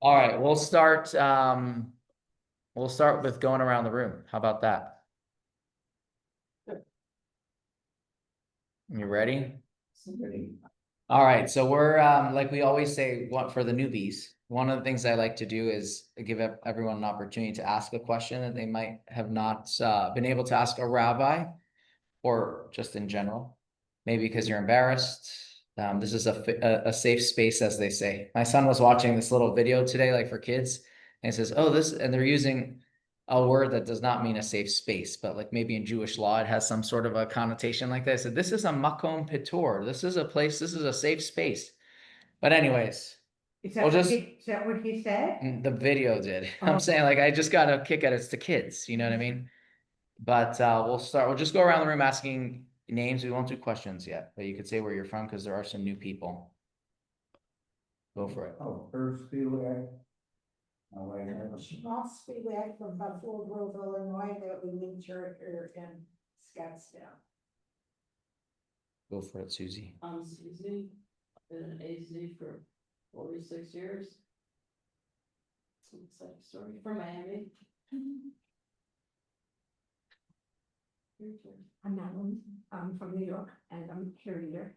All right, we'll start with going around the room. How about that? You ready? All right, so we're like we always say, what for the newbies. One of the things I like to do is give everyone an opportunity to ask a question that they might have not been able to ask a rabbi, or just in general. Maybe because you're embarrassed. This is a safe space, as they say. My son was watching this little video today, like for kids, and it says, "Oh, this," and they're using a word that does not mean a safe space, but like maybe in Jewish law, it has some sort of a connotation like that. I said, "This is a makom pitur. This is a place. This is a safe space." But anyways, Is we'll just is that what he said? the video did. I'm saying like I just got a kick at it. It's the kids, you know what I mean? But we'll just go around the room asking names. We won't do questions yet, but you could say where you're from because there are some new people. Go for it. Oh, first Speedway. Ross Speedway from Buffalo Grove, Illinois, that we meet here in Scottsdale. Go for it, Susie. I'm Susie, been an AZ for 46 years. Some exciting story from Miami. I'm Madeline, I'm from New York, and I'm curator.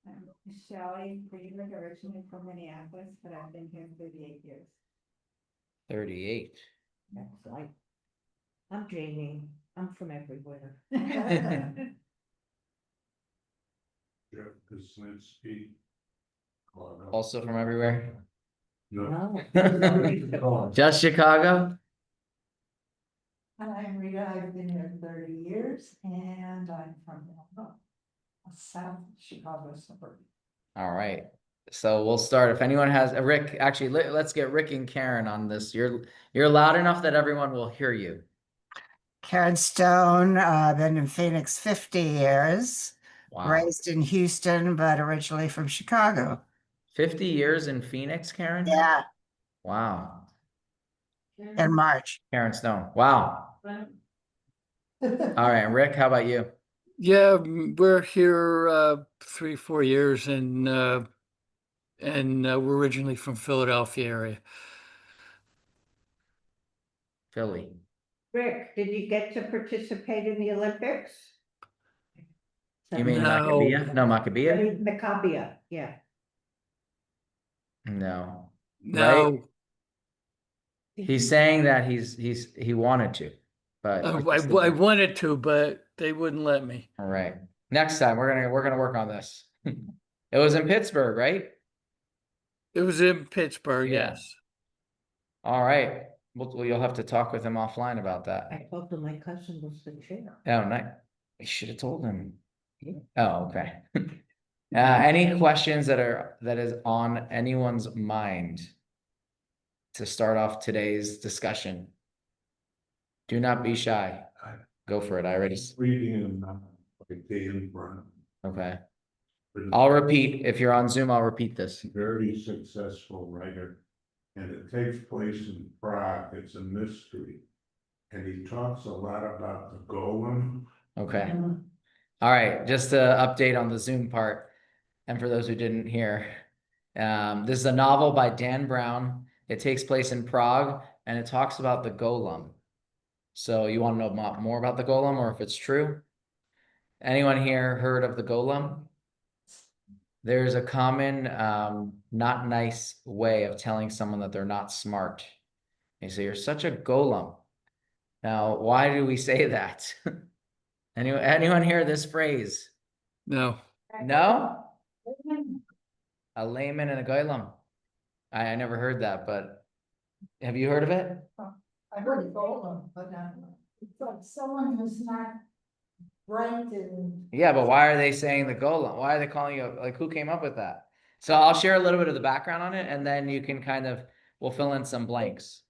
I'm Shelley, originally from Minneapolis, but I've been here 38 years. 38. That's right. I'm Jamie. I'm from everywhere. Jeff Kuczynski. Also from everywhere. No. No. Just Chicago? I'm Rita, I've been here 30 years, and I'm from a South Chicago suburb. All right. So we'll start. If anyone has a Rick, actually, let's get Rick and Karen on this. You're loud enough that everyone will hear you. Karen Stone, been in Phoenix 50 years, Wow. raised in Houston, but originally from Chicago. 50 years in Phoenix, Karen? Yeah, Wow. in March. Karen Stone. Wow. All right, Rick, how about you? Yeah, we're here 3-4 years, and we're originally from Philadelphia area. Philly. Rick, did you get to participate in the Olympics? You mean No. Maccabea? No, Maccabea? Maccabea, yeah. No. No, Right? He's saying that he wanted to, but I wanted to, but they wouldn't let me. all right. Next time we're gonna work on this. It was in Pittsburgh, right? It was in Pittsburgh, Yeah. yes. All right. Well, you'll have to talk with him offline about that. I told them my cousin was the chair. Oh, nice. I should have told him. Oh, okay. Any questions that is on anyone's mind to start off today's discussion? Do not be shy. Go for it. I already. Reading in like Dan Brown. Okay. I'll repeat. If you're on Zoom, I'll repeat this. Very successful writer, and it takes place in Prague. It's a mystery, and he talks a lot about the golem. Okay. All right. Just to update on the Zoom part, and for those who didn't hear, this is a novel by Dan Brown. It takes place in Prague, and it talks about the golem. So you want to know more about the golem, or if it's true? Anyone here heard of the golem? There's a common, not nice way of telling someone that they're not smart. You say, "You're such a golem." Now, why do we say that? Anyone hear this phrase? No. No? A layman and a golem. I never heard that, but have you heard of it? I heard of golem, but it's like someone who's not bright and. Yeah, but why are they saying the golem? Why are they calling you, like, who came up with that? So I'll share a little bit of the background on it, and then you can we'll fill in some blanks.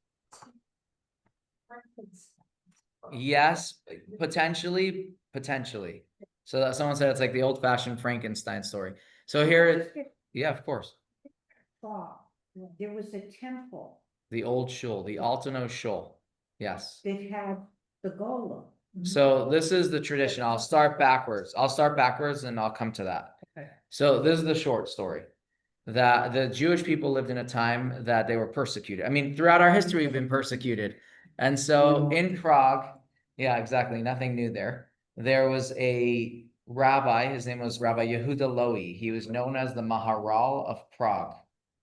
Yes, potentially. So that someone said it's like the old-fashioned Frankenstein story. So here, yeah, of course. There was a temple The old shul, the Altano shul. Yes. that had the golem. So this is the tradition. I'll start backwards and I'll come to that. Okay. So this is the short story. that the Jewish people lived in a time that they were persecuted. I mean, throughout our history, we've been persecuted. And so in Prague, yeah, exactly, nothing new there. There was a rabbi, his name was Rabbi Yehuda Loewy. He was known as the Maharal of Prague.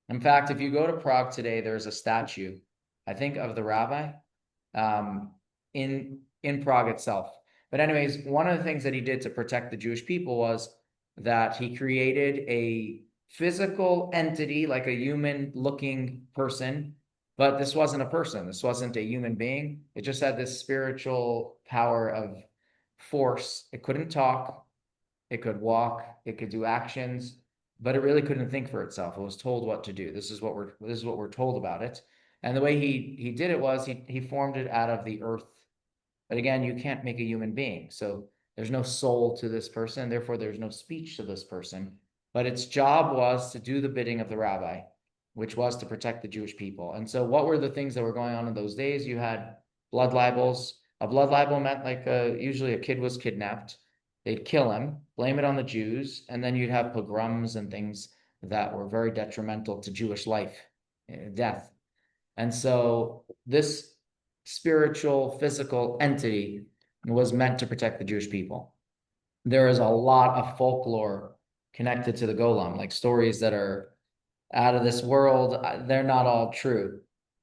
In fact, if you go to Prague today, there's a statue, I think, of the rabbi in Prague itself. But anyways, one of the things that he did to protect the Jewish people was that he created a physical entity, like a human looking person, but this wasn't a person. This wasn't a human being. It just had this spiritual power of force. It couldn't talk, it could walk, it could do actions, but it really couldn't think for itself. It was told what to do. This is what we're told about it. And the way he did it was he formed it out of the earth. But again, you can't make a human being. So there's no soul to this person, therefore there's no speech to this person. But its job was to do the bidding of the rabbi, which was to protect the Jewish people. And so what were the things that were going on in those days? You had blood libels. A blood libel meant like usually a kid was kidnapped. They'd kill him, blame it on the Jews, and then you'd have pogroms and things that were very detrimental to Jewish life, death. And so this spiritual, physical entity was meant to protect the Jewish people. There is a lot of folklore connected to the golem, like stories that are out of this world. They're not all true.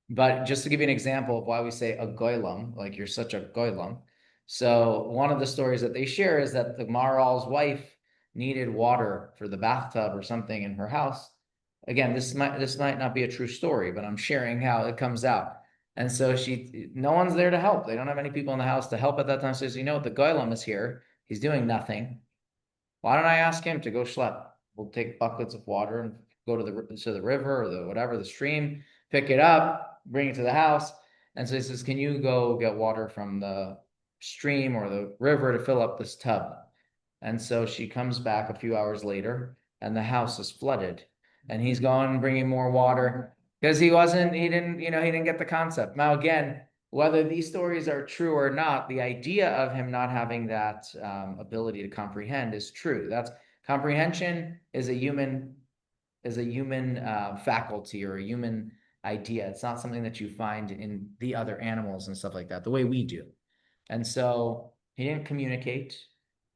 But just to give you an example of why we say a golem, like you're such a golem. So one of the stories that they share is that the Maral's wife needed water for the bathtub or something in her house. Again, this might not be a true story, but I'm sharing how it comes out. And so no one's there to help. They don't have any people in the house to help at that time. So says, you know, the golem is here. He's doing nothing. Why don't I ask him to go schlep? We'll take buckets of water and go to the river or the stream, pick it up, bring it to the house. And so he says, can you go get water from the stream or the river to fill up this tub? And so she comes back a few hours later and the house is flooded and he's gone bringing more water because he didn't get the concept. Now, again, whether these stories are true or not, the idea of him not having that ability to comprehend is true. That's comprehension is a human faculty or a human idea. It's not something that you find in the other animals and stuff like that, the way we do. And so he didn't communicate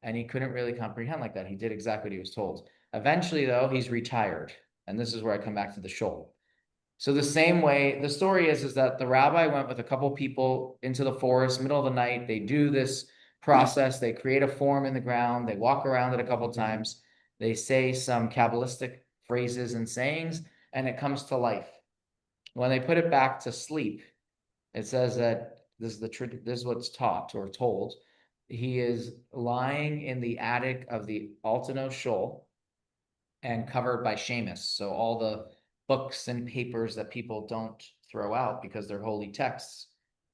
and he couldn't really comprehend like that. He did exactly what he was told. Eventually, though, he's retired. And this is where I come back to the shoal. So the same way, the story is that the rabbi went with a couple people into the forest, middle of the night. They do this process. They create a form in the ground. They walk around it a couple times. They say some Kabbalistic phrases and sayings, and it comes to life. When they put it back to sleep, it says that this is what's taught or told. He is lying in the attic of the Altano Shoal and covered by shamus. So all the books and papers that people don't throw out because they're holy texts.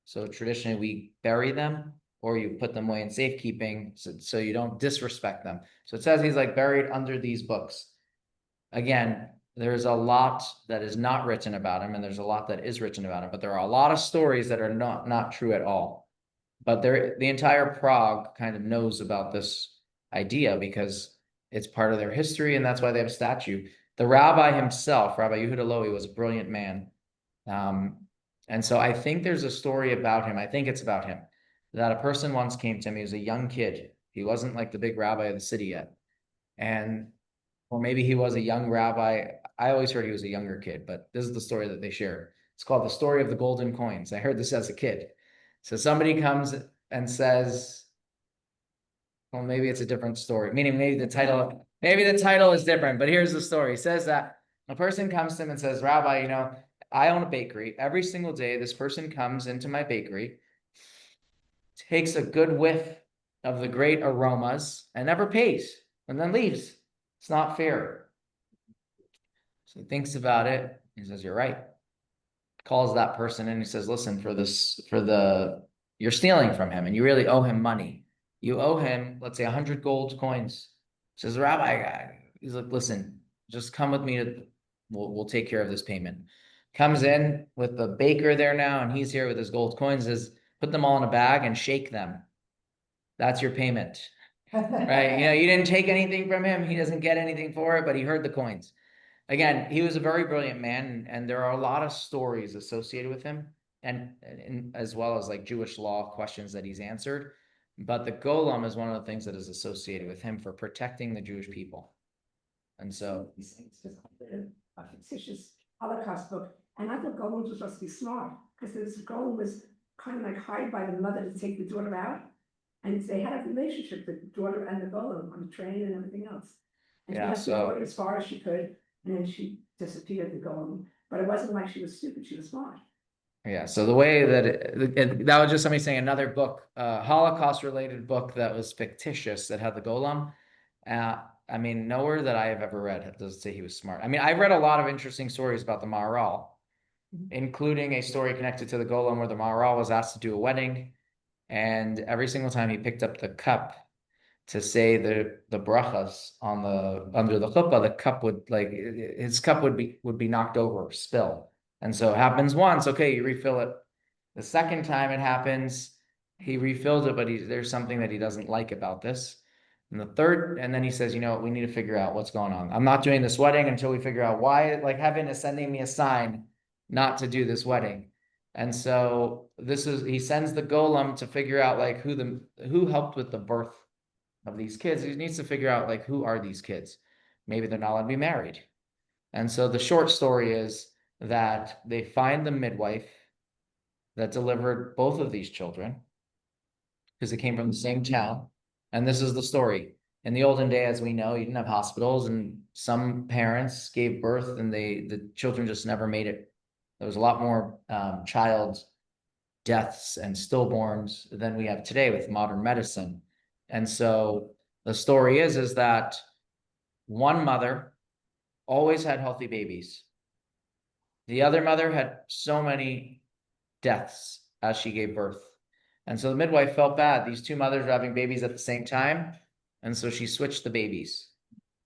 So traditionally we bury them or you put them away in safekeeping so you don't disrespect them. So it says he's like buried under these books. Again, there's a lot that is not written about him and there's a lot that is written about him, but there are a lot of stories that are not true at all. But the entire Prague kind of knows about this idea because it's part of their history and that's why they have a statue. The rabbi himself, Rabbi Yehuda Loewy, was a brilliant man. And so I think there's a story about him. I think it's about him that a person once came to him. He was a young kid. He wasn't like the big rabbi of the city yet. Or maybe he was a young rabbi. I always heard he was a younger kid, but this is the story that they share. It's called the story of the golden coins. I heard this as a kid. So somebody comes and says, well, maybe it's a different story, meaning maybe the title is different, but here's the story. It says that a person comes to him and says, Rabbi, I own a bakery. Every single day, this person comes into my bakery, takes a good whiff of the great aromas and never pays and then leaves. It's not fair. So he thinks about it. He says, you're right. Calls that person and he says, listen, you're stealing from him and you really owe him money. You owe him, let's say 100 gold coins. Says the rabbi, he's like, listen, just come with me. We'll take care of this payment. Comes in with the baker there now, and he's here with his gold coins, says, put them all in a bag and shake them. That's your payment, right? You didn't take anything from him. He doesn't get anything for it, but he heard the coins. again, he was a very brilliant man, and there are a lot of stories associated with him, and as well as like Jewish law questions that he's answered. But the golem is one of the things that is associated with him for protecting the Jewish people. And so, These things, just like a fictitious Holocaust book, and I thought Golem was supposed to be smart, because this Golem was kind of like hired by the mother to take the daughter out, and they had a relationship, the daughter and the Golem, on the train and everything else. And she Yeah, left the so- daughter as far as she could, and then she disappeared, the Golem, but it wasn't like she was stupid, she was smart. yeah, so the way that that was just somebody saying another book, Holocaust related book that was fictitious that had the golem. I mean, nowhere that I have ever read does it say he was smart. I mean, I read a lot of interesting stories about the Maharal, including a story connected to the golem where the Maharal was asked to do a wedding, and every single time he picked up the cup to say the brachas on the under the chuppah, the cup would like his cup would be knocked over, spill. And so it happens once, okay, you refill it. The second time it happens, he refills it, but there's something that he doesn't like about this. And the third, and then he says, you know what, we need to figure out what's going on. I'm not doing this wedding until we figure out why, like heaven is sending me a sign not to do this wedding. And so he sends the golem to figure out like who helped with the birth of these kids. He needs to figure out like who are these kids? Maybe they're not allowed to be married. And so the short story is that they find the midwife that delivered both of these children because they came from the same town. And this is the story. In the olden day, as we know, you didn't have hospitals, and some parents gave birth and the children just never made it. There was a lot more child deaths and stillborns than we have today with modern medicine. And so the story is that one mother always had healthy babies. The other mother had so many deaths as she gave birth. And so the midwife felt bad. These two mothers were having babies at the same time. And so she switched the babies.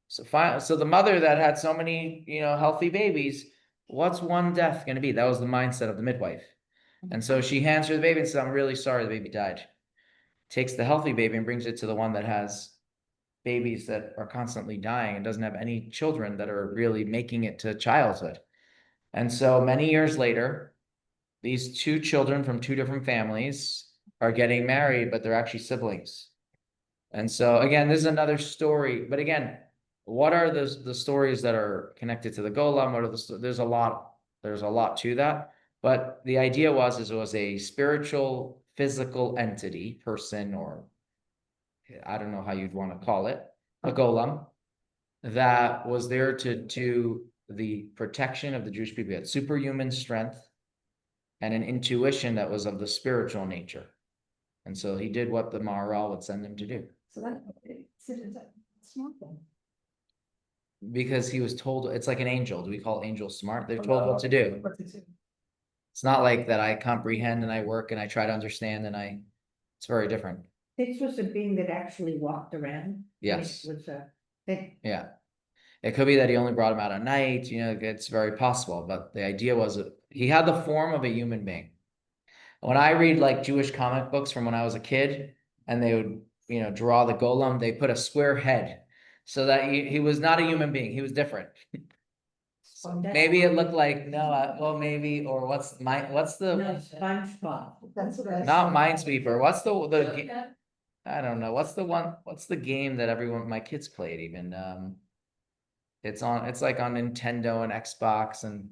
So the mother that had so many, healthy babies, what's one death going to be? That was the mindset of the midwife. And so she hands her the baby and says, I'm really sorry the baby died. Takes the healthy baby and brings it to the one that has babies that are constantly dying and doesn't have any children that are really making it to childhood. And so many years later, these two children from two different families are getting married, but they're actually siblings. And so again, this is another story. But again, what are the stories that are connected to the golem? What are there's a lot to that. But the idea it was a spiritual, physical entity, person, or I don't know how you'd want to call it, a golem, that was there to do the protection of the Jewish people. He had superhuman strength and an intuition that was of the spiritual nature. And so he did what the Maharal would send him to do. So it's a smart thing. Because he was told, it's like an angel. Do we call angels smart? They're told what to do. What to do. It's not like that I comprehend and I work and I try to understand it's very different. This was a being that actually walked around. Yes. It was a thing. Yeah. It could be that he only brought him out at night, it's very possible. But the idea was that he had the form of a human being. When I read like Jewish comic books from when I was a kid and they would, draw the golem, they put a square head so that he was not a human being. He was different. So maybe it looked like maybe, or what's the No, SpongeBob. That's what I. not Minesweeper. What's I don't know. What's the game that my kids played even? It's like on Nintendo and Xbox and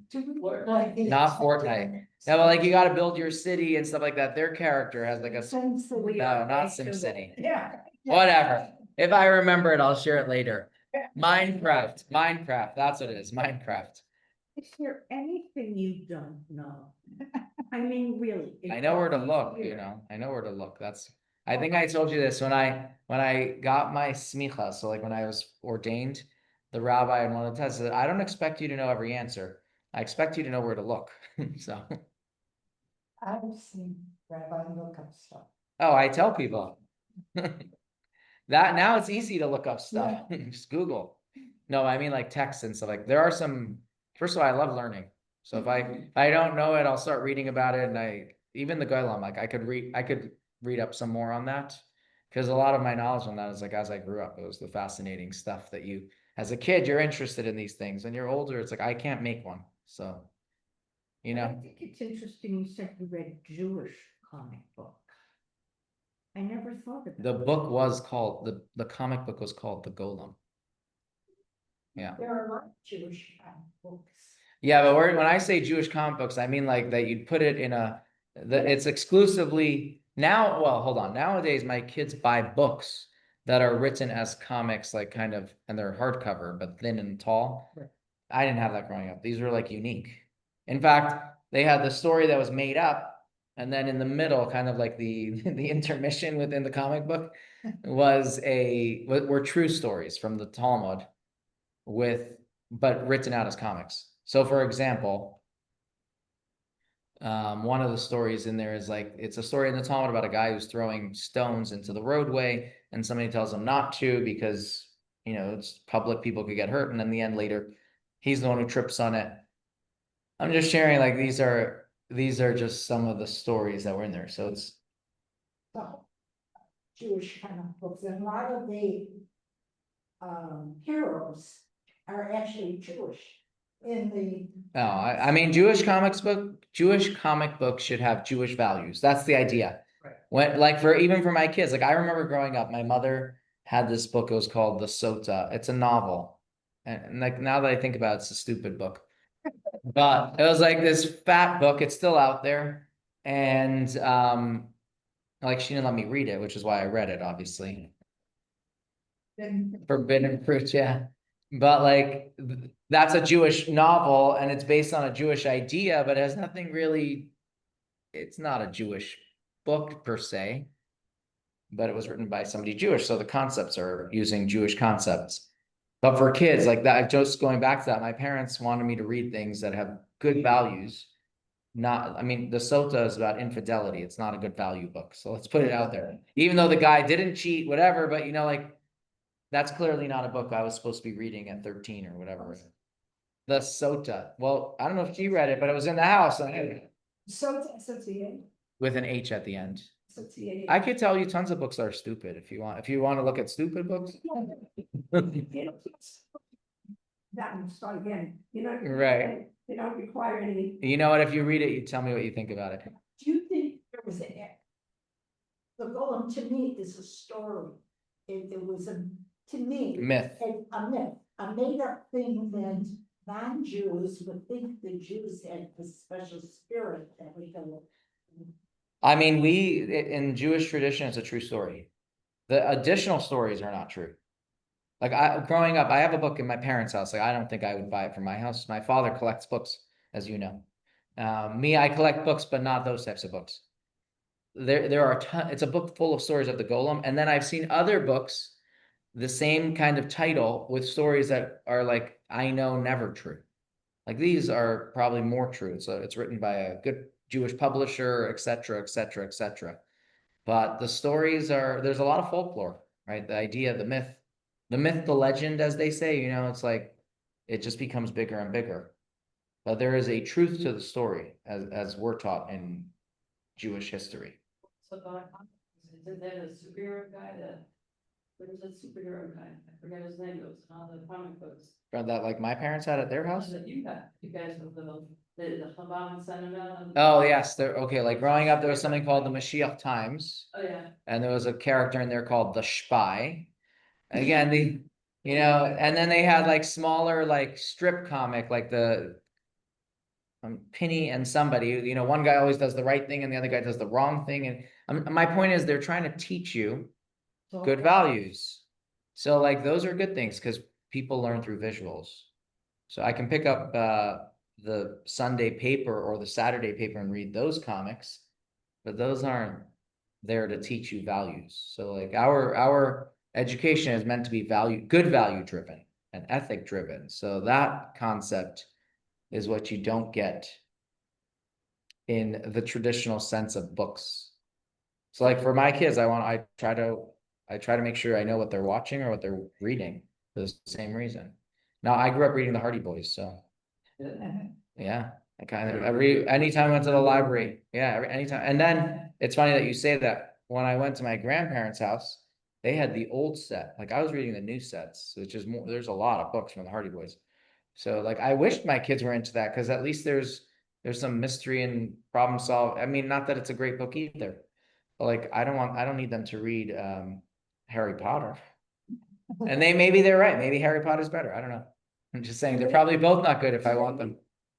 not Fortnite. Yeah, but like you got to build your city and stuff like that. Their character has like no, not SimCity. Yeah. Whatever. If I remember it, I'll share it later. Minecraft. That's what it is. Minecraft. Is there anything you don't know? I mean, really. I know where to look, I know where to look. I think I told you this when I got my smicha. So like when I was ordained, the rabbi in one of the tests said, I don't expect you to know every answer. I expect you to know where to look. So. I've seen Rabbi look up stuff. Oh, I tell people. That now it's easy to look up stuff. Just Google. No, I mean like texts and stuff like there are some. First of all, I love learning. So if I don't know it, I'll start reading about it. And even the Golem, like I could read up some more on that because a lot of my knowledge on that is like as I grew up, it was the fascinating stuff that as a kid, you're interested in these things. When you're older, it's like, I can't make one, so. You I know, think it's interesting you said you read Jewish comic book. I never thought of the that. book was called, the comic book was called The Golem. Yeah. There are a lot of Jewish books. Yeah, but when I say Jewish comic books, I mean like that you'd put it in it's exclusively now, well, hold on. Nowadays, my kids buy books that are written as comics, like kind of, and they're hardcover, but thin and tall. Right. I didn't have that growing up. These were like unique. In fact, they had the story that was made up, and then in the middle, kind of like the the intermission within the comic book, were true stories from the Talmud but written out as comics. So for example, one of the stories in there is like, it's a story in the Talmud about a guy who's throwing stones into the roadway, and somebody tells him not to because, you know, it's public, people could get hurt. And in the end, later, he's the one who trips on it. I'm just sharing, like, these are just some of the stories that were in there. So it's, So, Jewish kind of books, and a lot of the heroes are actually Jewish in the. I mean, Jewish comic books should have Jewish values. That's the idea. Right. When, like, even for my kids, like, I remember growing up, my mother had this book. It was called The Sota. It's a novel, and like, now that I think about it, it's a stupid book, but it was like this fat book. It's still out there, and like, she didn't let me read it, which is why I read it, obviously. Forbidden fruit, yeah. But like, that's a Jewish novel, and it's based on a Jewish idea, but it has nothing really, it's not a Jewish book per se, but it was written by somebody Jewish, so the concepts are using Jewish concepts. But for kids like that, just going back to that, my parents wanted me to read things that have good values. Not, I mean, the Sota is about infidelity. It's not a good value book, so let's put it out there. Even though the guy didn't cheat, whatever, but you know, like, that's clearly not a book I was supposed to be reading at 13 or whatever. The Sota. Well, I don't know if she read it, but it was in the house with an H at the end. I could tell you tons of books that are stupid if you want. If you want to look at stupid books. That one, start again, you know. Right. They don't require any. You know what? If you read it, you tell me what you think about it. Do you think there was the golem to me is a story? It was to me. Myth. A myth, a made up thing that non-Jews would think the Jews had this special spirit that we go. I mean, in Jewish tradition, it's a true story. The additional stories are not true. Like, growing up, I have a book in my parents' house. Like, I don't think I would buy it from my house. My father collects books, as you know. Me, I collect books, but not those types of books. There are it's a book full of stories of the golem, and then I've seen other books, the same kind of title, with stories that are like, I know, never true. Like, these are probably more true. So it's written by a good Jewish publisher, etc., etc., etc. But the stories there's a lot of folklore, right? The idea, the myth, the legend, as they say, you know, it's like, it just becomes bigger and bigger. But there is a truth to the story, as we're taught in Jewish history. So isn't that a superhero guy what is that superhero guy? I forget his name, it was in all the comic books. That, like, my parents had at their house? That you guys with the Chabad sentiment. Oh, yes, okay, like, growing up, there was something called the Mashiach Times, Oh, yeah. and there was a character in there called the Spy. Again, you know, and then they had like smaller, like, strip comic, like the Penny and somebody, you know, one guy always does the right thing and the other guy does the wrong thing. And my point is, they're trying to teach you good values. So like, those are good things because people learn through visuals. So I can pick up the Sunday paper or the Saturday paper and read those comics, but those aren't there to teach you values. So like, our education is meant to be good value driven and ethic driven. So that concept is what you don't get in the traditional sense of books. So like, for my kids, I try to make sure I know what they're watching or what they're reading for the same reason. Now, I grew up reading the Hardy Boys, so yeah, I kind of anytime I went to the library, yeah, anytime. And then it's funny that you say that. When I went to my grandparents' house, they had the old set. Like I was reading the new sets, which is more, there's a lot of books from the Hardy Boys. So like I wished my kids were into that because at least there's some mystery and problem solve. I mean, not that it's a great book either. But like I don't need them to read Harry Potter. And maybe they're right. Maybe Harry Potter's better. I don't know. I'm just saying they're probably both not good if I want them.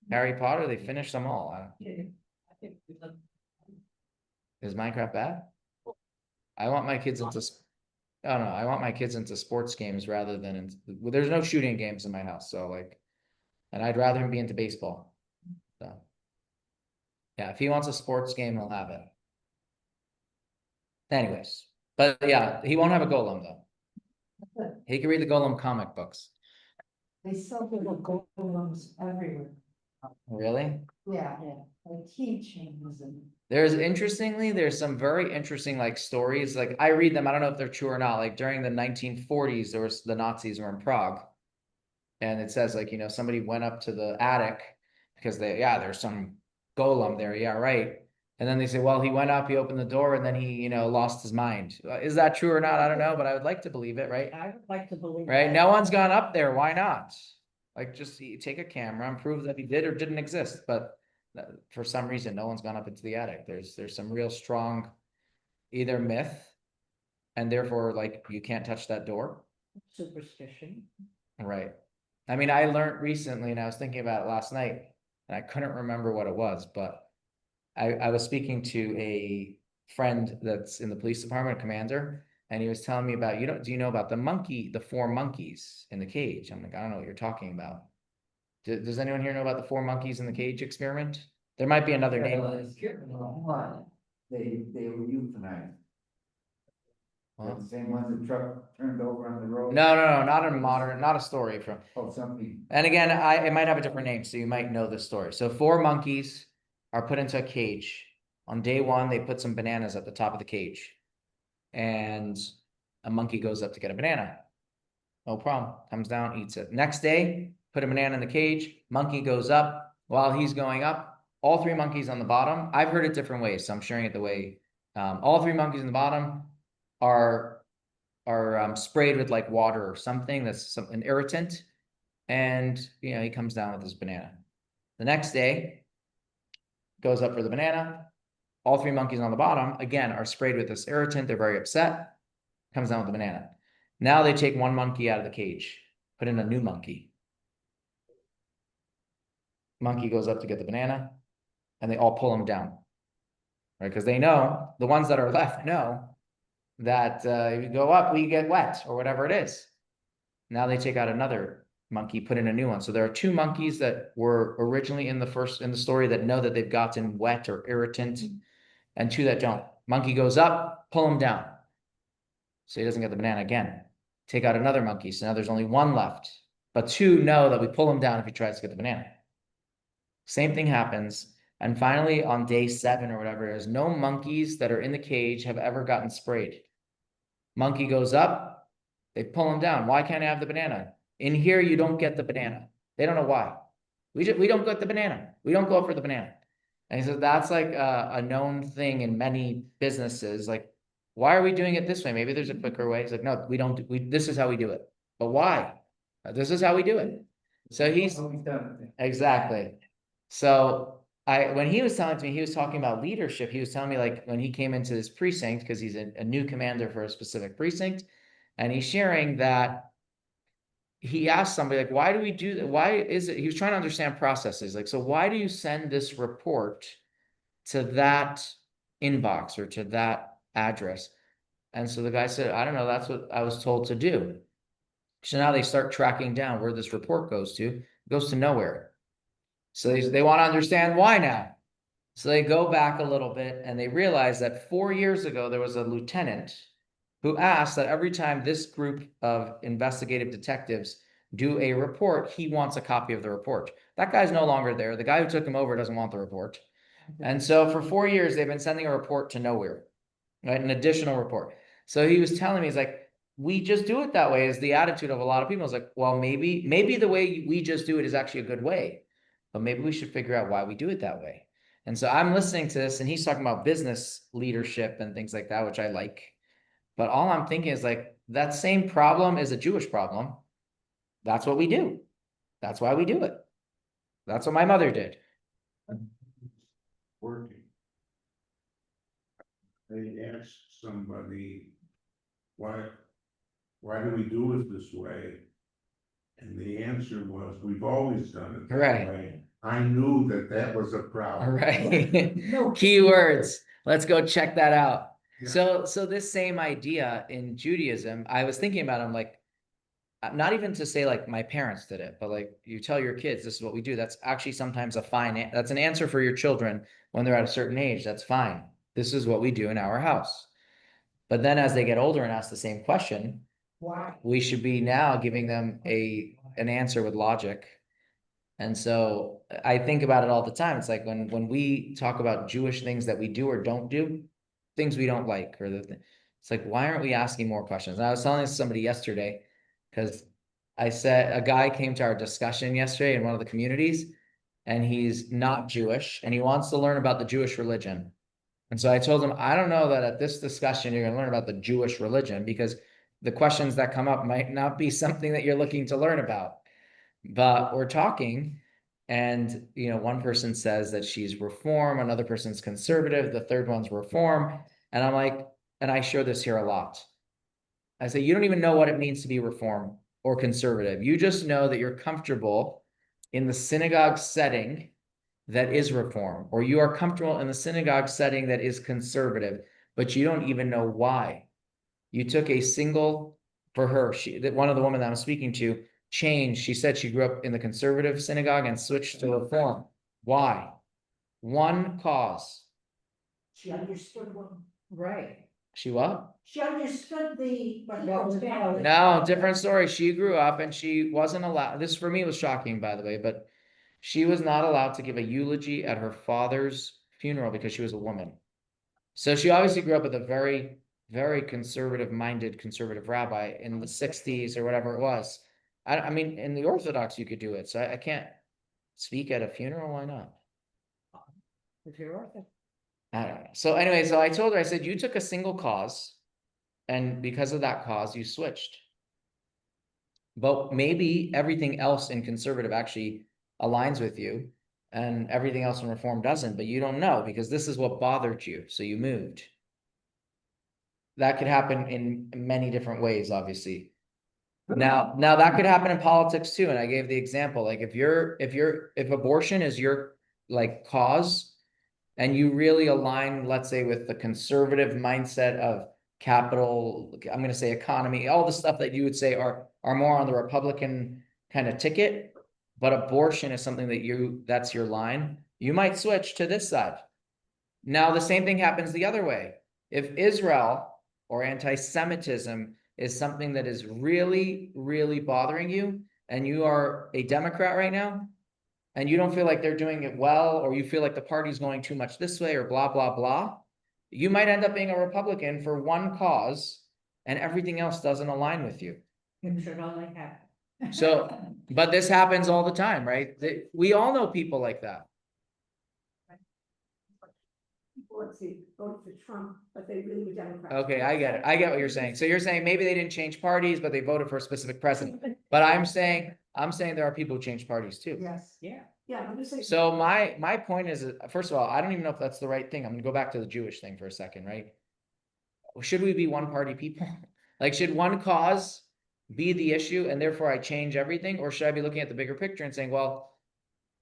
Harry Potter, they finished them all. I think we love- Is Minecraft bad? I want my kids into, I don't know, I want my kids into sports games rather than into, well, there's no shooting games in my house, so like, and I'd rather him be into baseball. So. Yeah, if he wants a sports game, he'll have it. Anyways, but yeah, he won't have a golem though. He can read the golem comic books. They sell little golems everywhere. Really? Yeah, like keychains and. There's some very interesting like stories. Like I read them, I don't know if they're true or not. Like during the 1940s, there was the Nazis were in Prague. And it says like, somebody went up to the attic because there's some golem there. Yeah, right. And then they say, well, he went up, he opened the door, and then he, lost his mind. Is that true or not? I don't know, but I would like to believe it, right? I would like to believe. Right? that. No one's gone up there. Why not? Like just take a camera and prove that he did or didn't exist. But for some reason, no one's gone up into the attic. There's some real strong either myth, and therefore like you can't touch that door. Superstition. Right. I mean, I learned recently, and I was thinking about it last night, and I couldn't remember what it was, but I was speaking to a friend that's in the police department, a commander, and he was telling me about, do you know about the 4 monkeys in the cage? I'm like, I don't know what you're talking about. Does anyone here know about the 4 monkeys in the cage experiment? There might be another name. They were euthanized. Huh? The same ones the truck turned over on the road. No, not a modern, not a story from. Oh, something. And again, it might have a different name, so you might know this story. So 4 monkeys are put into a cage. On day 1, they put some bananas at the top of the cage. And a monkey goes up to get a banana. No problem. Comes down, eats it. Next day, put a banana in the cage. Monkey goes up. While he's going up, all 3 monkeys on the bottom. I've heard it different ways, so I'm sharing it the way. All 3 monkeys in the bottom are sprayed with like water or something that's an irritant. And, he comes down with his banana. The next day, goes up for the banana. All 3 monkeys on the bottom, again, are sprayed with this irritant. They're very upset. Comes down with the banana. Now they take 1 monkey out of the cage, put in a new monkey. Monkey goes up to get the banana, and they all pull him down. Right? Because they know, the ones that are left know that if you go up, we get wet or whatever it is. Now they take out another monkey, put in a new one. So there are 2 monkeys that were originally in the story that know that they've gotten wet or irritant, and 2 that don't. Monkey goes up, pull him down. So he doesn't get the banana again. Take out another monkey. So now there's only 1 left. But 2 know that we pull him down if he tries to get the banana. Same thing happens. And finally, on day 7 or whatever it is, no monkeys that are in the cage have ever gotten sprayed. Monkey goes up, they pull him down. Why can't I have the banana? In here, you don't get the banana. They don't know why. We don't get the banana. We don't go up for the banana. And he said, that's like a known thing in many businesses. Like, why are we doing it this way? Maybe there's a quicker way. He's like, no, we don't. This is how we do it. But why? This is how we do it. So he's exactly. So when he was telling to me, he was talking about leadership. He was telling me like when he came into this precinct, because he's a new commander for a specific precinct, and he's sharing that he asked somebody like, why do we do that? Why is it? He was trying to understand processes. Like, so why do you send this report to that inbox or to that address? And so the guy said, I don't know. That's what I was told to do. So now they start tracking down where this report goes to. It goes to nowhere. So they want to understand why now. So they go back a little bit and they realize that 4 years ago, there was a lieutenant who asked that every time this group of investigative detectives do a report, he wants a copy of the report. That guy's no longer there. The guy who took him over doesn't want the report. And so for 4 years, they've been sending a report to nowhere, right? An additional report. So he was telling me, he's like, we just do it that way is the attitude of a lot of people. It's like, well, maybe the way we just do it is actually a good way, but maybe we should figure out why we do it that way. And so I'm listening to this and he's talking about business leadership and things like that, which I like. But all I'm thinking is like, that same problem is a Jewish problem. That's what we do. That's why we do it. That's what my mother did. Working. They asked somebody, why do we do it this way? And the answer was, we've always done it Right. that way. I knew that was a problem. All right. No. Keywords. Let's go check that out. Yeah. So this same idea in Judaism, I was thinking about, I'm like, not even to say like my parents did it, but like you tell your kids, this is what we do. That's actually sometimes that's an answer for your children when they're at a certain age. That's fine. This is what we do in our house. But then as they get older and ask the same question, Why? we should be now giving them an answer with logic. And so I think about it all the time. It's like when we talk about Jewish things that we do or don't do, things we don't like, or it's like, why aren't we asking more questions? And I was telling somebody yesterday, because I said a guy came to our discussion yesterday in one of the communities, and he's not Jewish, and he wants to learn about the Jewish religion. And so I told him, I don't know that at this discussion you're going to learn about the Jewish religion, because the questions that come up might not be something that you're looking to learn about. But we're talking, and one person says that she's Reform, another person's conservative, the third one's Reform. And I'm like, and I show this here a lot. I say, you don't even know what it means to be Reform or conservative. You just know that you're comfortable in the synagogue setting that is Reform, or you are comfortable in the synagogue setting that is conservative, but you don't even know why. You took a single, for her, one of the women that I'm speaking to, changed. She said she grew up in the conservative synagogue and switched to Reform. Why? One cause. She understood what, Right. She what? she understood the. No, different story. She grew up and she wasn't allowed. This for me was shocking, by the way, but she was not allowed to give a eulogy at her father's funeral because she was a woman. So she obviously grew up with a very, very conservative-minded conservative rabbi in the 60s or whatever it was. I mean, in the Orthodox, you could do it. So I can't speak at a funeral. Why not? If you're Orthodox. I don't know. So anyway, so I told her, I said, you took a single cause, and because of that cause, you switched. But maybe everything else in conservative actually aligns with you, and everything else in Reform doesn't, but you don't know because this is what bothered you. So you moved. That could happen in many different ways, obviously. Now that could happen in politics too. And I gave the example, like if abortion is your like cause, and you really align, let's say, with the conservative mindset of capital, I'm going to say economy, all the stuff that you would say are more on the Republican kind of ticket, but abortion is something that that's your line, you might switch to this side. Now, the same thing happens the other way. If Israel or anti-Semitism is something that is really, really bothering you, and you are a Democrat right now, and you don't feel like they're doing it well, or you feel like the party's going too much this way, or blah, blah, blah, you might end up being a Republican for one cause, and everything else doesn't align with you. It should only happen. So, but this happens all the time, right? We all know people like that. People, let's see, voted for Trump, but they really were Democrats. Okay, I get it. I get what you're saying. So you're saying maybe they didn't change parties, but they voted for a specific president. But I'm saying there are people who change parties too. Yes. Yeah. Yeah, I'm just saying. So my point is, first of all, I don't even know if that's the right thing. I'm gonna go back to the Jewish thing for a second, right? Should we be one party people? Like, should one cause be the issue and therefore I change everything? Or should I be looking at the bigger picture and saying, well,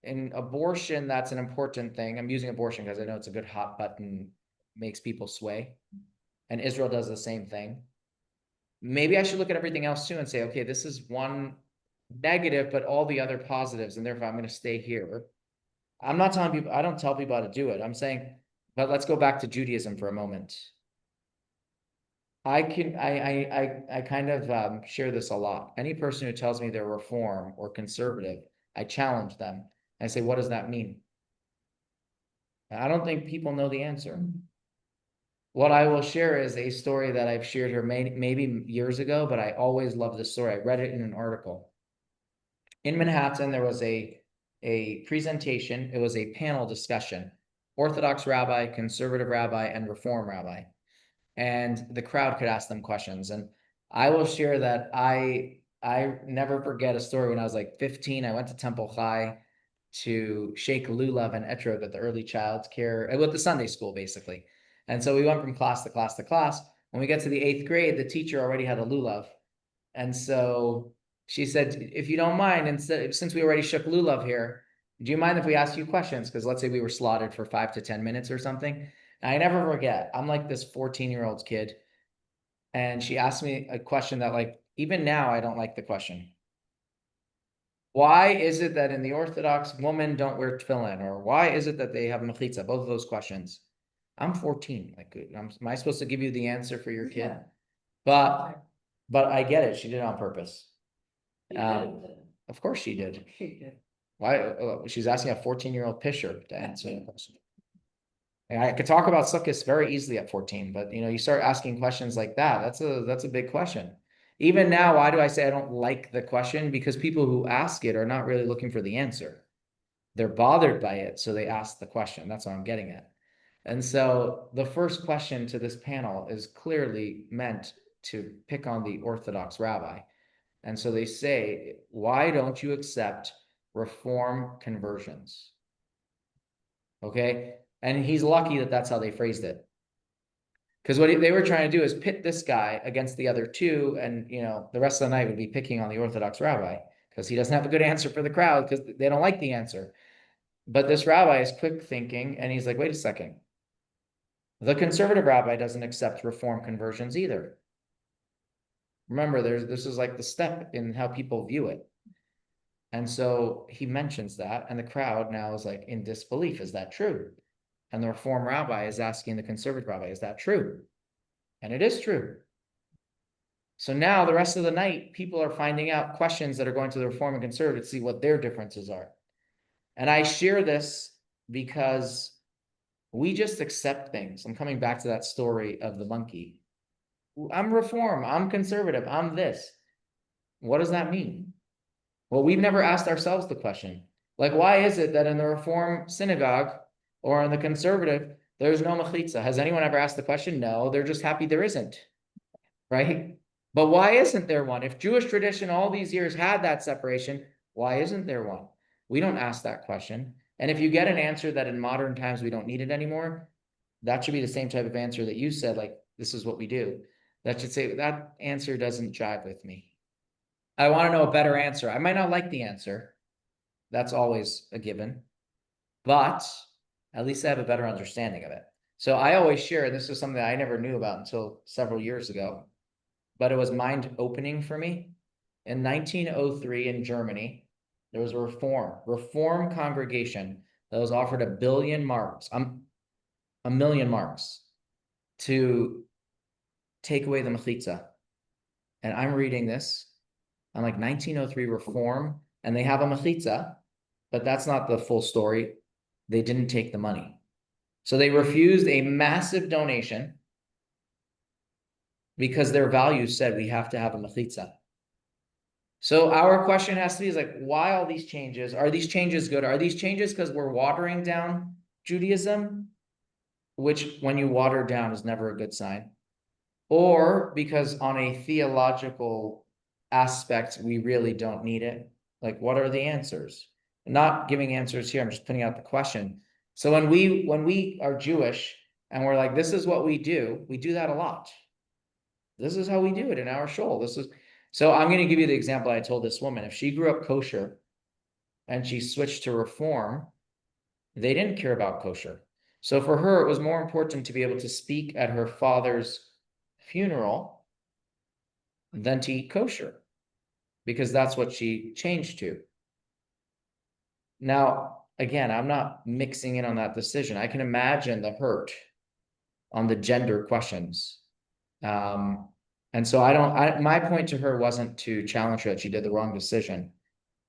in abortion, that's an important thing. I'm using abortion because I know it's a good hot button, makes people sway. And Israel does the same thing. Maybe I should look at everything else too and say, okay, this is one negative, but all the other positives, and therefore I'm going to stay here. I'm not telling people, I don't tell people how to do it. I'm saying, but let's go back to Judaism for a moment. I kind of share this a lot. Any person who tells me they're Reform or conservative, I challenge them. I say, what does that mean? And I don't think people know the answer. What I will share is a story that I've shared here maybe years ago, but I always love this story. I read it in an article. In Manhattan, there was a presentation. It was a panel discussion. Orthodox rabbi, conservative rabbi, and Reform rabbi. and the crowd could ask them questions. And I will share that I never forget a story. When I was like 15, I went to Temple Chai to shake lulav and etrog at the early child care, with the Sunday school, basically. And so we went from class to class to class. When we get to the 8th grade, the teacher already had a lulav. And so she said, if you don't mind, since we already shook lulav here, do you mind if we ask you questions? Because let's say we were slotted for 5 to 10 minutes or something. And I never forget, I'm like this 14-year-old kid. And she asked me a question that, like, even now, I don't like the question. Why is it that in the Orthodox, women don't wear tefillin? Or why is it that they have mechitza? Both of those questions. I'm 14. Like, am I supposed to give you the answer for your kid? Yeah. But I get it. She did it on purpose. You did. Of course she did. She did. Why? She's asking a 14-year-old pisher to answer the question. And I could talk about sukkahs very easily at 14, but you start asking questions like that. That's a big question. Even now, why do I say I don't like the question? Because people who ask it are not really looking for the answer. They're bothered by it, so they ask the question. That's what I'm getting at. And so the first question to this panel is clearly meant to pick on the Orthodox rabbi. And so they say, why don't you accept reform conversions? Okay. And he's lucky that that's how they phrased it. Because what they were trying to do is pit this guy against the other two. And, the rest of the night would be picking on the Orthodox rabbi because he doesn't have a good answer for the crowd because they don't like the answer. But this rabbi is quick thinking. And he's like, wait a second. The conservative rabbi doesn't accept reform conversions either. Remember, this is like the step in how people view it. And so he mentions that, and the crowd now is like in disbelief. Is that true? And the reform rabbi is asking the conservative rabbi, is that true? And it is true. So now the rest of the night, people are finding out questions that are going to the reform and conservative to see what their differences are. And I share this because we just accept things. I'm coming back to that story of the monkey. I'm reform, I'm conservative, I'm this. What does that mean? Well, we've never asked ourselves the question. Like, why is it that in the Reform synagogue or in the conservative, there's no mechitza? Has anyone ever asked the question? No, they're just happy there isn't, right? But why isn't there one? If Jewish tradition all these years had that separation, why isn't there one? We don't ask that question. And if you get an answer that in modern times we don't need it anymore, that should be the same type of answer that you said, like, this is what we do. That should say, that answer doesn't jive with me. I want to know a better answer. I might not like the answer. That's always a given. But at least I have a better understanding of it. So I always share, this is something I never knew about until several years ago, but it was mind-opening for me. In 1903 in Germany, there was a reform congregation that was offered $1 billion marks, $1 million marks to take away the mechitza. And I'm reading this. I'm like 1903 reform, and they have a mechitza, but that's not the full story. They didn't take the money. So they refused a massive donation because their values said we have to have a mechitza. So our question has to be is like, why all these changes? Are these changes good? Are these changes because we're watering down Judaism, which when you water down is never a good sign? Or because on a theological aspect, we really don't need it? Like, what are the answers? Not giving answers here, I'm just putting out the question. So when we are Jewish and we're like, this is what we do that a lot. This is how we do it in our shul. So I'm going to give you the example I told this woman. If she grew up kosher and she switched to reform, they didn't care about kosher. So for her, it was more important to be able to speak at her father's funeral than to eat kosher, because that's what she changed to. Now, again, I'm not mixing in on that decision. I can imagine the hurt on the gender questions. And so my point to her wasn't to challenge her that she did the wrong decision.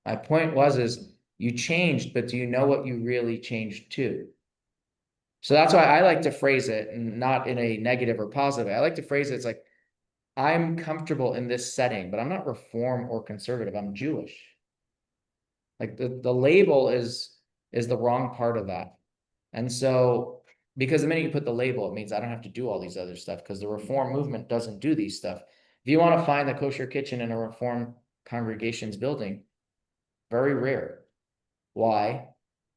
My point is you changed, but do you know what you really changed to? So that's why I like to phrase it, and not in a negative or positive way. I like to phrase it, it's like, I'm comfortable in this setting, but I'm not reform or conservative. I'm Jewish. Like the label is the wrong part of that. And so Because the minute you put the label, it means I don't have to do all these other stuff, because the reform movement doesn't do these stuff. If you want to find a kosher kitchen in a reform congregation's building, very rare. Why?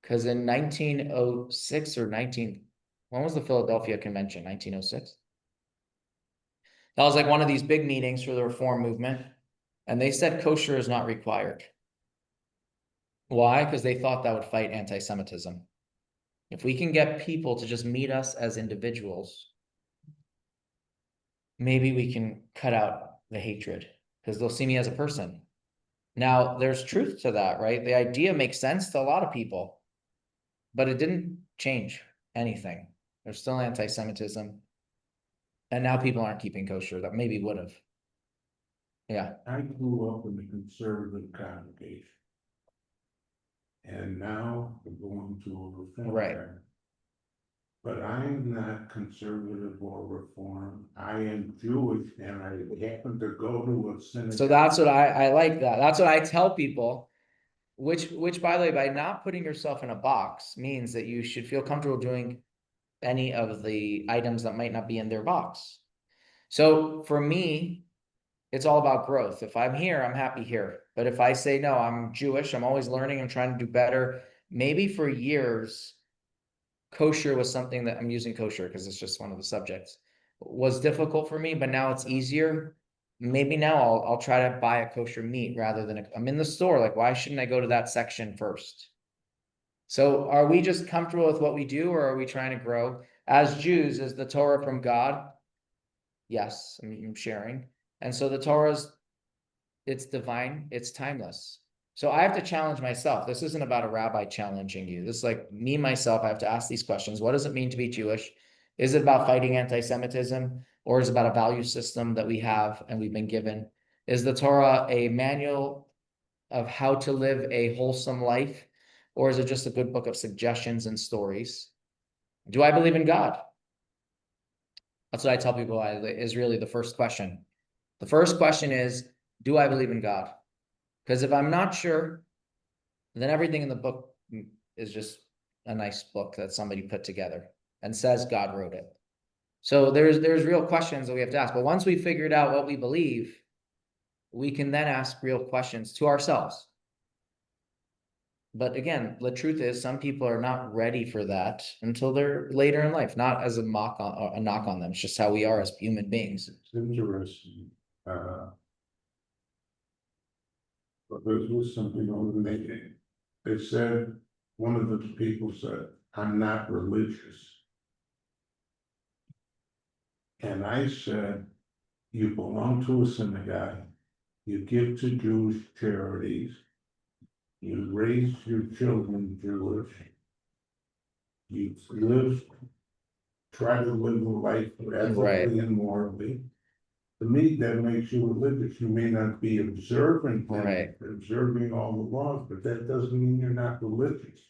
Because in 1906 or when was the Philadelphia Convention? 1906? That was like one of these big meetings for the reform movement, and they said kosher is not required. Why? Because they thought that would fight anti-Semitism. If we can get people to just meet us as individuals, maybe we can cut out the hatred, because they'll see me as a person. Now, there's truth to that, right? The idea makes sense to a lot of people, but it didn't change anything. There's still anti-Semitism. And now people aren't keeping kosher that maybe would have. Yeah. I grew up in a conservative congregation. And now I'm going to a reform. Right. congregation. But I'm not conservative or reform. I am Jewish and I happen to go to a synagogue. So that's what I like that. That's what I tell people, which by the way, by not putting yourself in a box means that you should feel comfortable doing any of the items that might not be in their box. So for me, it's all about growth. If I'm here, I'm happy here. But if I say, no, I'm Jewish, I'm always learning, I'm trying to do better. Maybe for years, kosher was something that I'm using kosher because it's just one of the subjects, was difficult for me, but now it's easier. Maybe now I'll try to buy a kosher meat rather than I'm in the store. Like, why shouldn't I go to that section first? So are we just comfortable with what we do, or are we trying to grow? As Jews, is the Torah from God? Yes, I'm sharing. And so the Torah's, it's divine, it's timeless. So I have to challenge myself. This isn't about a rabbi challenging you. This is like me, myself, I have to ask these questions. What does it mean to be Jewish? Is it about fighting anti-Semitism, or is it about a value system that we have and we've been given? Is the Torah a manual of how to live a wholesome life, or is it just a good book of suggestions and stories? Do I believe in God? That's what I tell people is really the first question. The first question is, do I believe in God? Because if I'm not sure, then everything in the book is just a nice book that somebody put together and says God wrote it. So there's real questions that we have to ask. But once we figured out what we believe, we can then ask real questions to ourselves. But again, the truth is some people are not ready for that until they're later in life, not as a knock on them. It's just how we are as human beings. It's interesting. But there was something on the meeting. They said, one of the people said, I'm not religious. And I said, you belong to a synagogue, you give to Jewish charities, you raise your children Jewish, you try to live a life ethically and morally. To me, that makes you religious. You may not be observant, observing all the laws, but that doesn't mean you're not religious.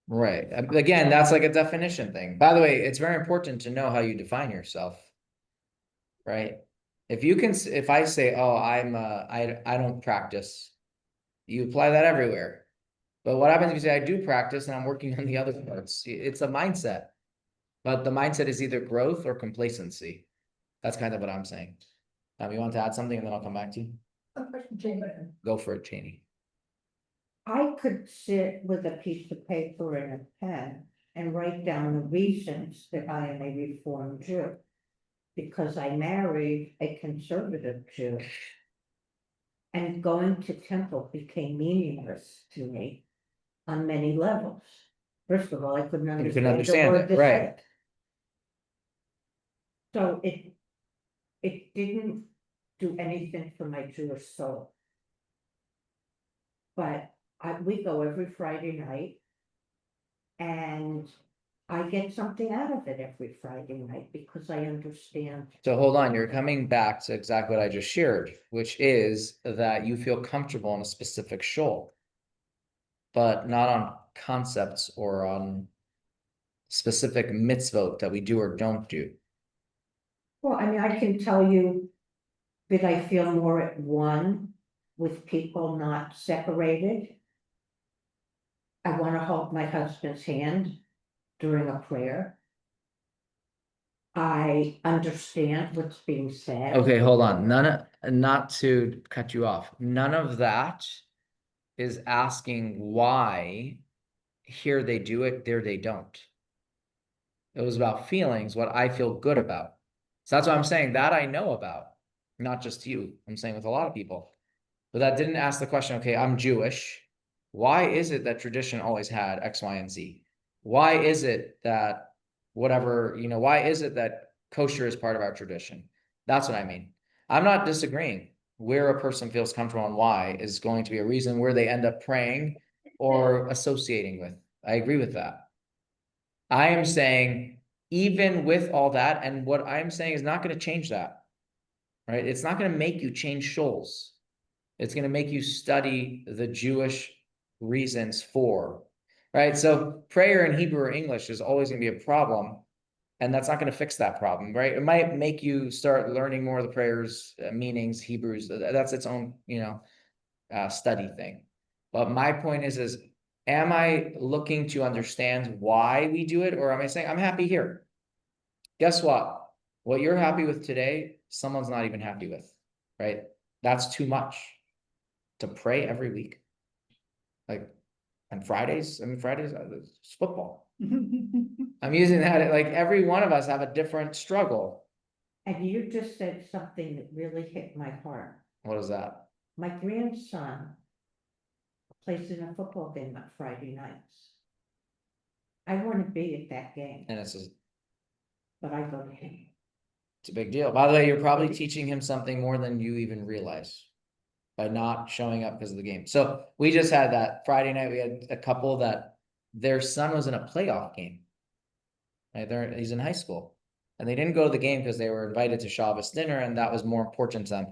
Right. Again, that's like a definition thing. By the way, it's very important to know how you define yourself. Right. If I say, oh, I don't practice, you apply that everywhere. But what happens if you say, I do practice and I'm working on the other parts? It's a mindset. But the mindset is either growth or complacency. That's kind of what I'm saying. You want to add something and then I'll come back to you? A question, Jane. Go for it, Cheney. I could sit with a piece of paper and a pen and write down the reasons that I am a Reformed Jew. Because I married a conservative Jew. And going to temple became meaningless to me on many levels. First of all, I couldn't You can understand the understand word it, right. said. So it didn't do anything for my Jewish soul. But we go every Friday night. And I get something out of it every Friday night because I understand. So hold on, you're coming back to exactly what I just shared, which is that you feel comfortable in a specific shul, but not on concepts or on specific mitzvot that we do or don't do. Well, I mean, I can tell you that I feel more at one with people not separated. I want to hold my husband's hand during a prayer. I understand what's being said. Okay, hold on. Not to cut you off. None of that is asking why here they do it, there they don't. It was about feelings, what I feel good about. So that's what I'm saying. That I know about, not just you. I'm saying with a lot of people. But that didn't ask the question, okay, I'm Jewish. Why is it that tradition always had X, Y, and Z? Why is it that whatever, why is it that kosher is part of our tradition? That's what I mean. I'm not disagreeing. Where a person feels comfortable and why is going to be a reason where they end up praying or associating with. I agree with that. I am saying, even with all that, and what I'm saying is not going to change that, right? It's not going to make you change shoals. It's going to make you study the Jewish reasons for, right? So prayer in Hebrew or English is always going to be a problem, and that's not going to fix that problem, right? It might make you start learning more of the prayers, meanings, Hebrews. That's its own, study thing. But my point is, am I looking to understand why we do it, or am I saying I'm happy here? Guess what? What you're happy with today, someone's not even happy with, right? That's too much to pray every week. Like on Fridays, it's football. I'm using that, like every one of us have a different struggle. And you just said something that really hit my heart. What is that? My grandson plays in a football game on Friday nights. I want to be at that game, And but I go to him. it's a big deal. By the way, you're probably teaching him something more than you even realize by not showing up because of the game. So we just had that Friday night. We had a couple that their son was in a playoff game. Right? He's in high school. And they didn't go to the game because they were invited to Shabbos dinner, and that was more important to them.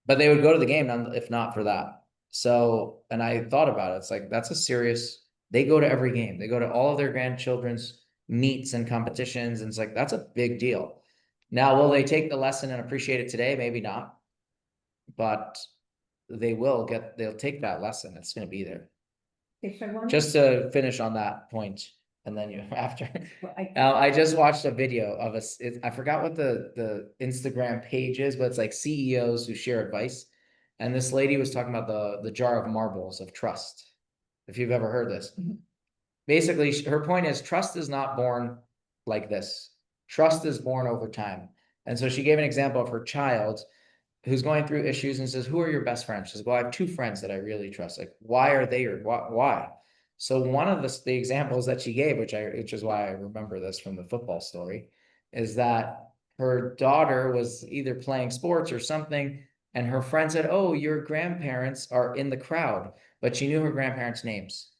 But they would go to the game if not for that. So, and I thought about it. It's like, that's a serious, they go to every game. They go to all of their grandchildren's meets and competitions. And it's like, that's a big deal. Now, will they take the lesson and appreciate it today? Maybe not. But they'll take that lesson. It's going to be there. Okay, so I want Just to finish on that point, and then you after. well, I just watched a video of I forgot what the Instagram page is, but it's like CEOs who share advice. And this lady was talking about the jar of marbles of trust. If you've ever heard this. Basically, her point is trust is not born like this. Trust is born over time. And so she gave an example of her child who's going through issues and says, who are your best friends? She says, well, I have two friends that I really trust. Like, why are they or why? So one of the examples that she gave, which is why I remember this from the football story, is that her daughter was either playing sports or something, and her friend said, oh, your grandparents are in the crowd, but she knew her grandparents' names.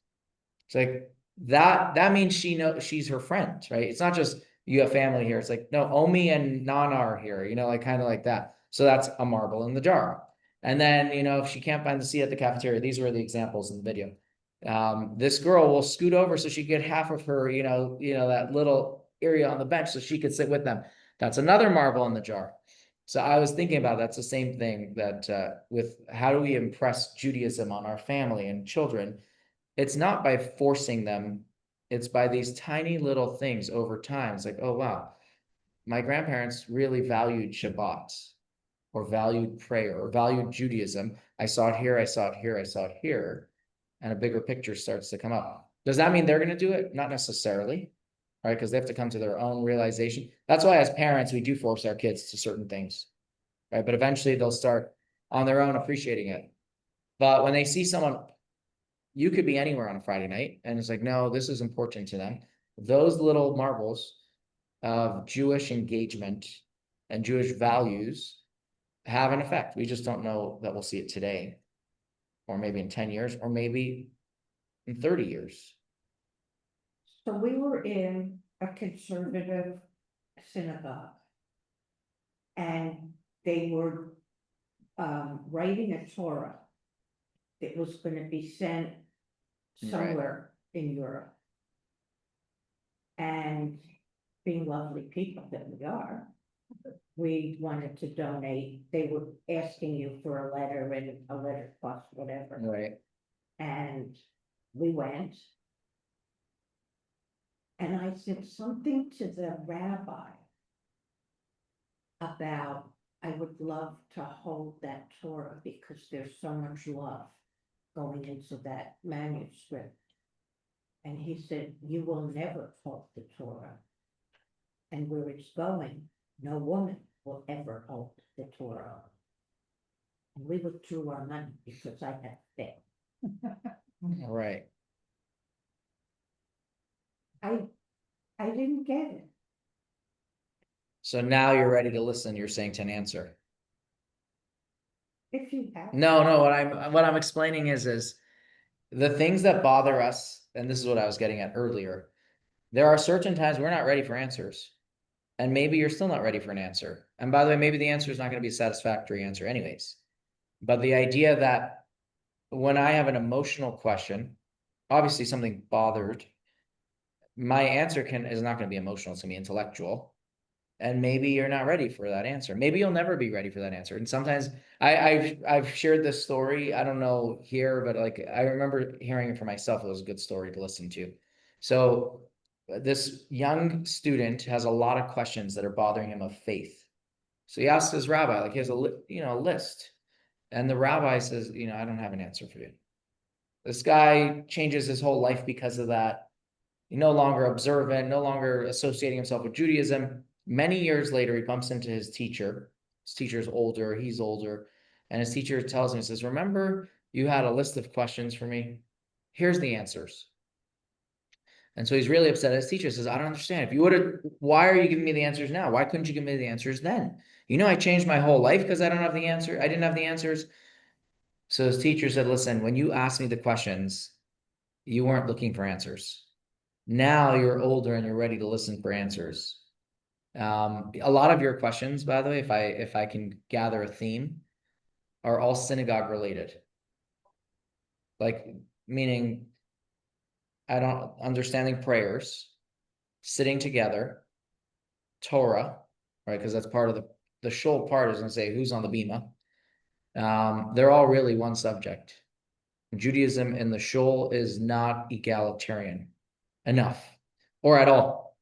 It's like that means she's her friend, right? It's not just you have family here. It's like, no, Omi and Nana are here, like kind of like that. So that's a marble in the jar. And then, if she can't find the seat at the cafeteria, these were the examples in the video. This girl will scoot over so she could get half of her, that little area on the bench so she could sit with them. That's another marble in the jar. So I was thinking about that's the same thing that with how do we impress Judaism on our family and children? It's not by forcing them. It's by these tiny little things over time. It's like, oh, wow, my grandparents really valued Shabbat or valued prayer or valued Judaism. I saw it here. I saw it here. I saw it here. And a bigger picture starts to come up. Does that mean they're going to do it? Not necessarily, right? Because they have to come to their own realization. That's why as parents, we do force our kids to certain things, right? But eventually they'll start on their own appreciating it. But when they see someone, you could be anywhere on a Friday night, and it's like, no, this is important to them. Those little marbles of Jewish engagement and Jewish values have an effect. We just don't know that we'll see it today, or maybe in 10 years, or maybe in 30 years. So we were in a conservative synagogue. And they were writing a Torah that was going to be sent somewhere in Europe. And being lovely people that we are, we wanted to donate. They were asking you for a letter, and a letter cost whatever. Right. And we went. And I said something to the rabbi about, I would love to hold that Torah because there's so much love going into that manuscript. And he said, you will never hold the Torah. And where it's going, no woman will ever hold the Torah. And we withdrew our money because I had faith. All right. I didn't get it. So now you're ready to listen, you're saying to an answer. If you have. No, what I'm explaining is the things that bother us, and this is what I was getting at earlier. There are certain times we're not ready for answers. And maybe you're still not ready for an answer. And by the way, maybe the answer is not going to be a satisfactory answer anyways. But the idea that when I have an emotional question, obviously something bothered, my answer is not going to be emotional, it's going to be intellectual. And maybe you're not ready for that answer. Maybe you'll never be ready for that answer. And sometimes I've shared this story. I don't know here, but like I remember hearing it for myself. It was a good story to listen to. So this young student has a lot of questions that are bothering him of faith. So he asks his rabbi, like he has a list, and the rabbi says, I don't have an answer for you. This guy changes his whole life because of that. He's no longer observant, no longer associating himself with Judaism. Many years later, he bumps into his teacher. His teacher's older, he's older. And his teacher tells him, he says, remember, you had a list of questions for me? Here's the answers. And so he's really upset. His teacher says, I don't understand. If you would have, why are you giving me the answers now? Why couldn't you give me the answers then? I changed my whole life because I don't have the answer. I didn't have the answers. So his teacher said, listen, when you asked me the questions, you weren't looking for answers. Now you're older and you're ready to listen for answers. A lot of your questions, by the way, if I can gather a theme, are all synagogue related. Like, meaning, I don't understanding prayers, sitting together, Torah, right? Because that's part of the shul part is going to say who's on the bima. They're all really one subject. Judaism in the shul is not egalitarian enough or at all.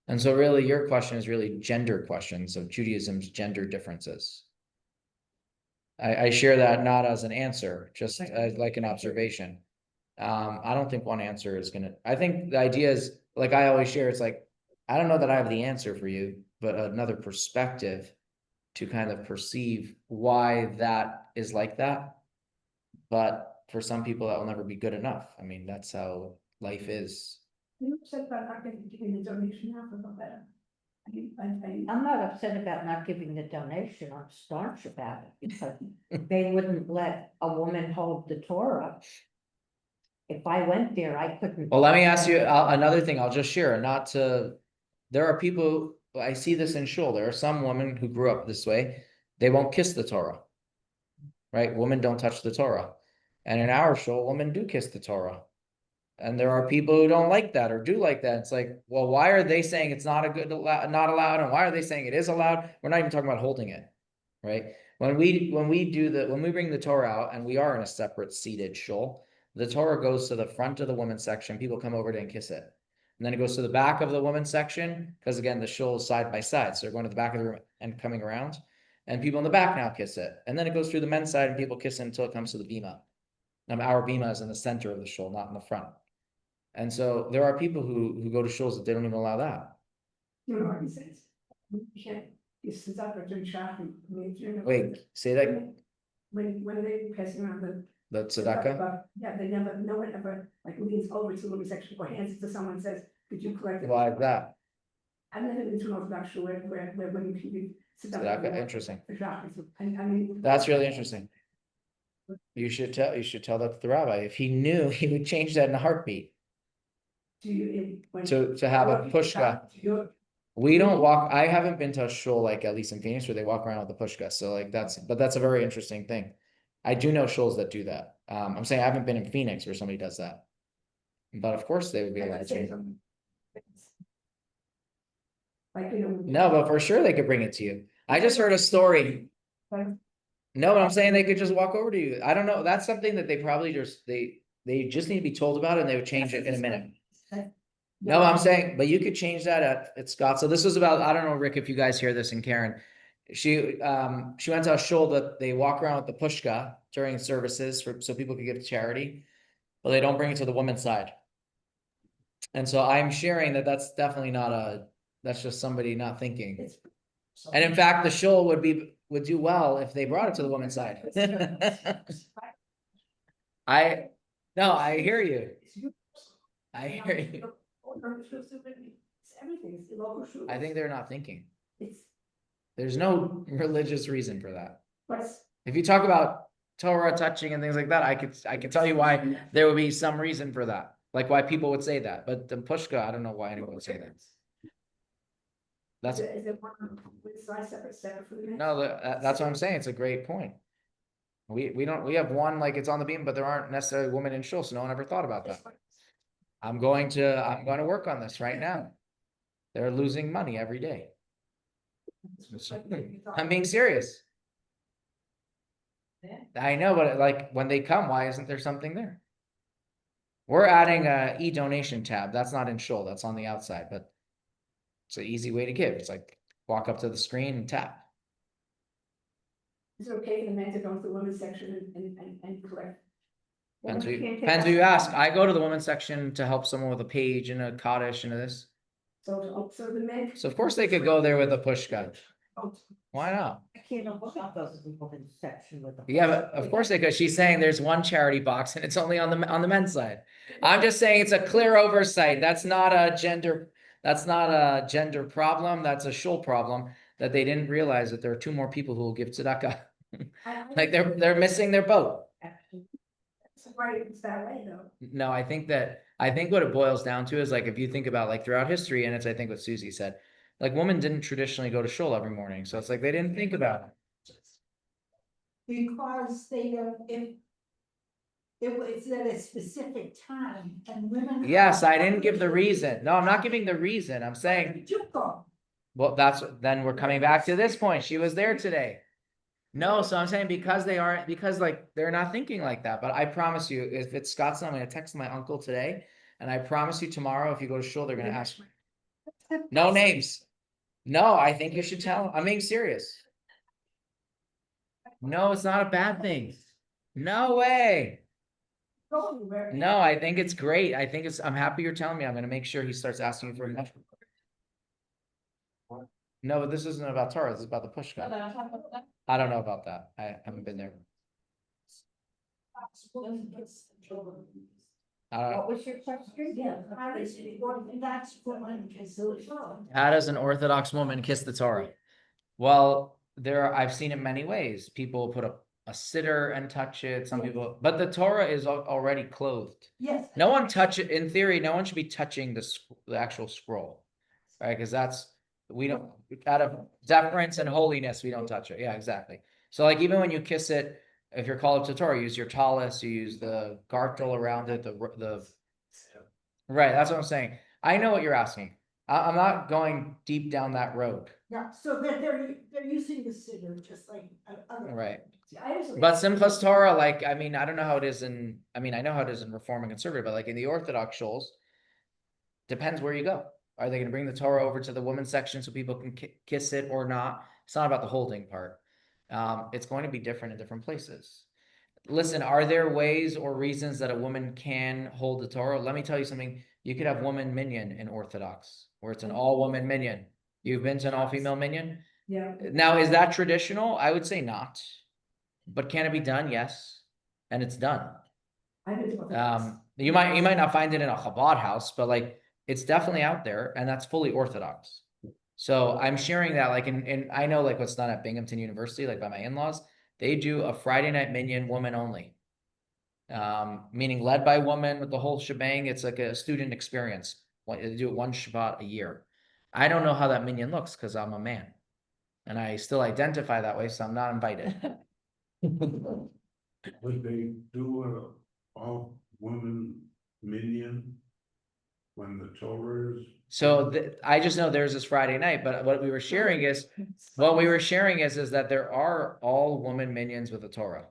And so really your question is really gender questions of Judaism's gender differences. I share that not as an answer, just as like an observation. I don't think one answer is gonna, I think the idea is, like I always share, it's like, I don't know that I have the answer for you, but another perspective to kind of perceive why that is like that. But for some people, that will never be good enough. I mean, that's how life is. You said about not giving the donation half of it better. I'm not upset about not giving the donation. I'm staunch about it because they wouldn't let a woman hold the Torah. If I went there, I couldn't. Well, let me ask you another thing I'll just share, there are people, I see this in shul, there are some women who grew up this way, they won't kiss the Torah, right? Women don't touch the Torah. And in our shul, women do kiss the Torah. And there are people who don't like that or do like that. It's like, well, why are they saying it's not not allowed? And why are they saying it is allowed? We're not even talking about holding it, right? When we bring the Torah out and we are in a separate seated shul, the Torah goes to the front of the women's section. People come over to and kiss it. And then it goes to the back of the women's section, because again, the shul is side by side. So they're going to the back of the room and coming around. And people in the back now kiss it. And then it goes through the men's side and people kiss it until it comes to the bima. Now, our bima is in the center of the shul, not in the front. And so there are people who go to shuls that they don't even allow that. You know what he says? You can't, you sit up or doing shopping. Wait, say that. When they passing around The tzedakah? Yeah, no one ever like leans over to the women's section or hands it to someone and says, could you collect it? Why is that? I've never been to an Orthodox shul where women can sit down. Tzedakah, interesting. For shopping. I mean. That's really interesting. You should tell that to the rabbi. If he knew, he would change that in a heartbeat. Do you, To have a pushka. We don't walk, I haven't been to a shul like at least in Phoenix where they walk around with the pushka. So like that's a very interesting thing. I do know shuls that do that. I'm saying I haven't been in Phoenix where somebody does that. But of course they would be able to change them. Like, you know. No, but for sure they could bring it to you. I just heard a story. No, but I'm saying they could just walk over to you. I don't know. That's something that they probably they just need to be told about it and they would change it in a minute. No, I'm saying, but you could change that at Scott. So this was about, I don't know, Rick, if you guys hear this and Karen. She went to a shul that they walk around with the pushka during services so people could give to charity, but they don't bring it to the women's side. And so I'm sharing that that's definitely that's just somebody not thinking. It's- And in fact, the shul would do well if they brought it to the women's side. No, I hear you. I hear you. It's everything, it's the local shuls. I think they're not thinking. It's, There's no religious reason for that. but it's, If you talk about Torah touching and things like that, I could tell you why there would be some reason for that. Like why people would say that. But the pushka, I don't know why anyone would say that. That's is it one side separate from the next? no, that's what I'm saying. It's a great point. We have one like it's on the beam, but there aren't necessarily women in shul, so no one ever thought about that. I'm going to work on this right now. They're losing money every day. I'm being serious. I know, but like when they come, why isn't there something there? We're adding a e-donation tab. That's not in shul, that's on the outside, but it's an easy way to give. It's like walk up to the screen and tap. Is it okay for the men to go into the women's section and collect? Depends Women who can't take depends who you out- ask. I go to the women's section to help someone with a page and a Kaddish and this. So the men. So of course they could go there with a push gun. Why not? I can't afford those women's section with the. Yeah, but of course they could. She's saying there's one charity box and it's only on the men's side. I'm just saying it's a clear oversight. That's not a gender problem. That's a shul problem that they didn't realize that there are two more people who will give tzedakah. Like they're missing their boat. It's right, it's that way though. No, I think what it boils down to is like if you think about like throughout history, and it's I think what Susie said, like women didn't traditionally go to shul every morning, so it's like they didn't think about it. Because they don't, if it was at a specific time and women. Yes, I didn't give the reason. No, I'm not giving the reason. I'm saying, You go. well, then we're coming back to this point. She was there today. No, so I'm saying because like they're not thinking like that. But I promise you, if it's Scottsdale, I'm gonna text my uncle today, and I promise you tomorrow, if you go to shul, they're gonna ask. No names. No, I think you should tell. I'm being serious. No, it's not a bad thing. No way. Go anywhere. No, I think it's great. I'm happy you're telling me. I'm gonna make sure he starts asking for enough. No, but this isn't about Torah. This is about the push gun. I don't know about that. I haven't been there. What was your question? Yeah, that's woman is the. How does an Orthodox woman kiss the Torah? Well, I've seen it many ways. People put a sitter and touch it. Some people, but the Torah is already clothed. Yes. No one touch it. In theory, no one should be touching the actual scroll, right? Because we don't, out of deference and holiness, we don't touch it. Yeah, exactly. So like even when you kiss it, if you're called up to Torah, you use your tallis, you use the gartel around it, right. That's what I'm saying. I know what you're asking. I'm not going deep down that road. Yeah, so that they're using the sitter just like other. Right. See, I usually- But Simchas Torah, like, I mean, I don't know how it is I know how it is in Reform and Conservative, but like in the Orthodox shuls, depends where you go. Are they going to bring the Torah over to the women's section so people can kiss it or not? It's not about the holding part. It's going to be different in different places. Listen, are there ways or reasons that a woman can hold the Torah? Let me tell you something. You could have woman minyan in Orthodox, where it's an all-woman minyan. You've been to an all-female minyan? Yeah. Now, is that traditional? I would say not. But can it be done? Yes. And it's done. I've been to Orthodox. You might not find it in a Chabad house, but like it's definitely out there, and that's fully Orthodox. So I'm sharing that, like, in I know like what's done at Binghamton University, like by my in-laws, they do a Friday night minyan woman only. Meaning led by woman with the whole shebang. It's like a student experience. They do it one Shabbat a year. I don't know how that minyan looks because I'm a man, and I still identify that way, so I'm not invited. Would they do a all woman minyan when the Torah is? So I just know there's this Friday night, but what we were sharing is that there are all woman minions with the Torah.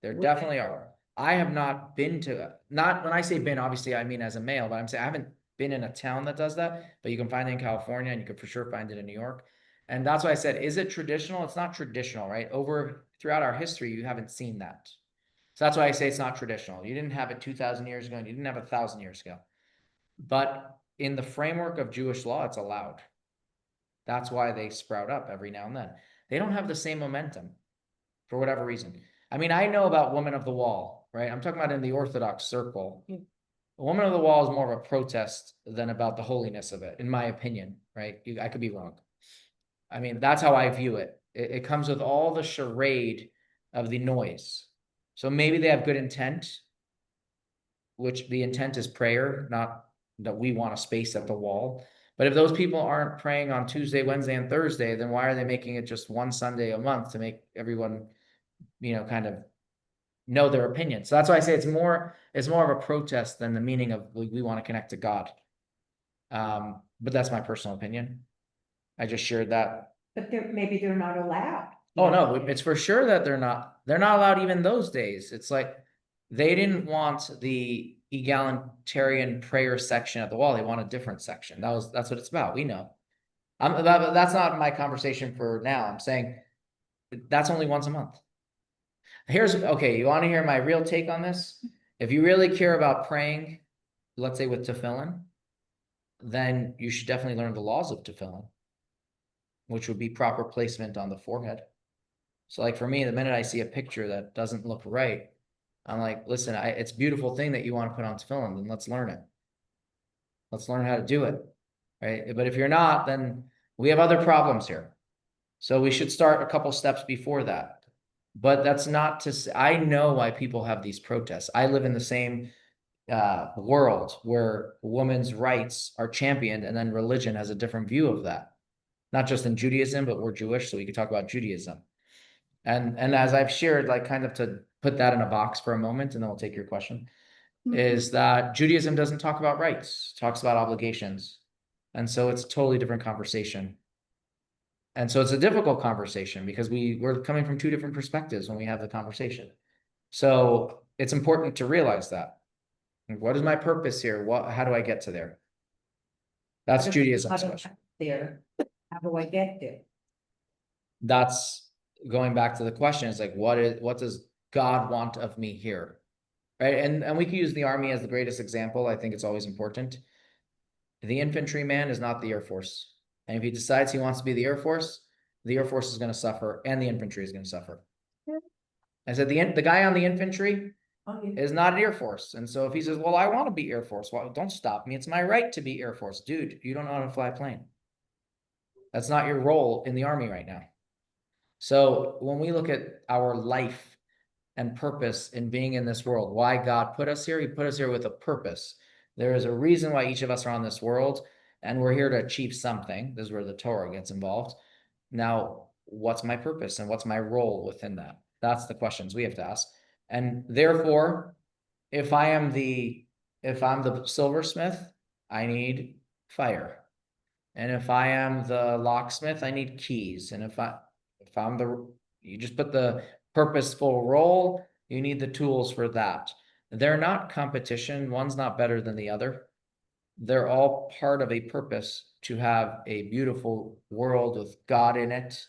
There definitely are. I have not been to, not when I say been, obviously I mean as a male, but I'm saying I haven't been in a town that does that, but you can find it in California and you can for sure find it in New York. And that's why I said, is it traditional? It's not traditional, right? Throughout our history, you haven't seen that. So that's why I say it's not traditional. You didn't have it 2,000 years ago, and you didn't have 1,000 years ago. But in the framework of Jewish law, it's allowed. That's why they sprout up every now and then. They don't have the same momentum for whatever reason. I mean, I know about Woman of the Wall, right? I'm talking about in the Orthodox circle. A Woman of the Wall is more of a protest than about the holiness of it, in my opinion, right? I could be wrong. I mean, that's how I view it. It comes with all the charade of the noise. So maybe they have good intent, which the intent is prayer, not that we want a space at the wall. But if those people aren't praying on Tuesday, Wednesday, and Thursday, then why are they making it just one Sunday a month to make everyone, kind of know their opinion? So that's why I say it's more of a protest than the meaning of we want to connect to God. But that's my personal opinion. I just shared that. But maybe they're not allowed. Oh, no, it's for sure that they're not allowed even those days. It's like they didn't want the egalitarian prayer section at the wall. They want a different section. That's what it's about. We know. That's not my conversation for now. I'm saying that's only once a month. Okay, you want to hear my real take on this? If you really care about praying, let's say with tefillin, then you should definitely learn the laws of tefillin, which would be proper placement on the forehead. So like for me, the minute I see a picture that doesn't look right, I'm like, listen, it's a beautiful thing that you want to put on tefillin, then let's learn it. Let's learn how to do it, right? But if you're not, then we have other problems here. So we should start a couple steps before that. But that's not to say, I know why people have these protests. I live in the same world where women's rights are championed, and then religion has a different view of that. Not just in Judaism, but we're Jewish, so we could talk about Judaism. And as I've shared, like kind of to put that in a box for a moment, and then we'll take your question, is that Judaism doesn't talk about rights, it talks about obligations. And so it's a totally different conversation. And so it's a difficult conversation because we're coming from two different perspectives when we have the conversation. So it's important to realize that. What is my purpose here? How do I get to there? That's Judaism's question. How do I get there? That's going back to the question. It's like, what does God want of me here? Right. And we can use the army as the greatest example. I think it's always important. The infantryman is not the Air Force. And if he decides he wants to be the Air Force is going to suffer, and the infantry is going to suffer. I said the guy on the infantry is not an Air Force. And so if he says, well, I want to be Air Force, well, don't stop me. It's my right to be Air Force. Dude, you don't know how to fly a plane. That's not your role in the army right now. So when we look at our life and purpose in being in this world, why God put us here, he put us here with a purpose. There is a reason why each of us are on this world, and we're here to achieve something. This is where the Torah gets involved. Now, what's my purpose and what's my role within that? That's the questions we have to ask. And therefore, if I'm the silversmith, I need fire. And if I am the locksmith, I need keys. And you just put the purposeful role, you need the tools for that. They're not competition. One's not better than the other. They're all part of a purpose to have a beautiful world with God in it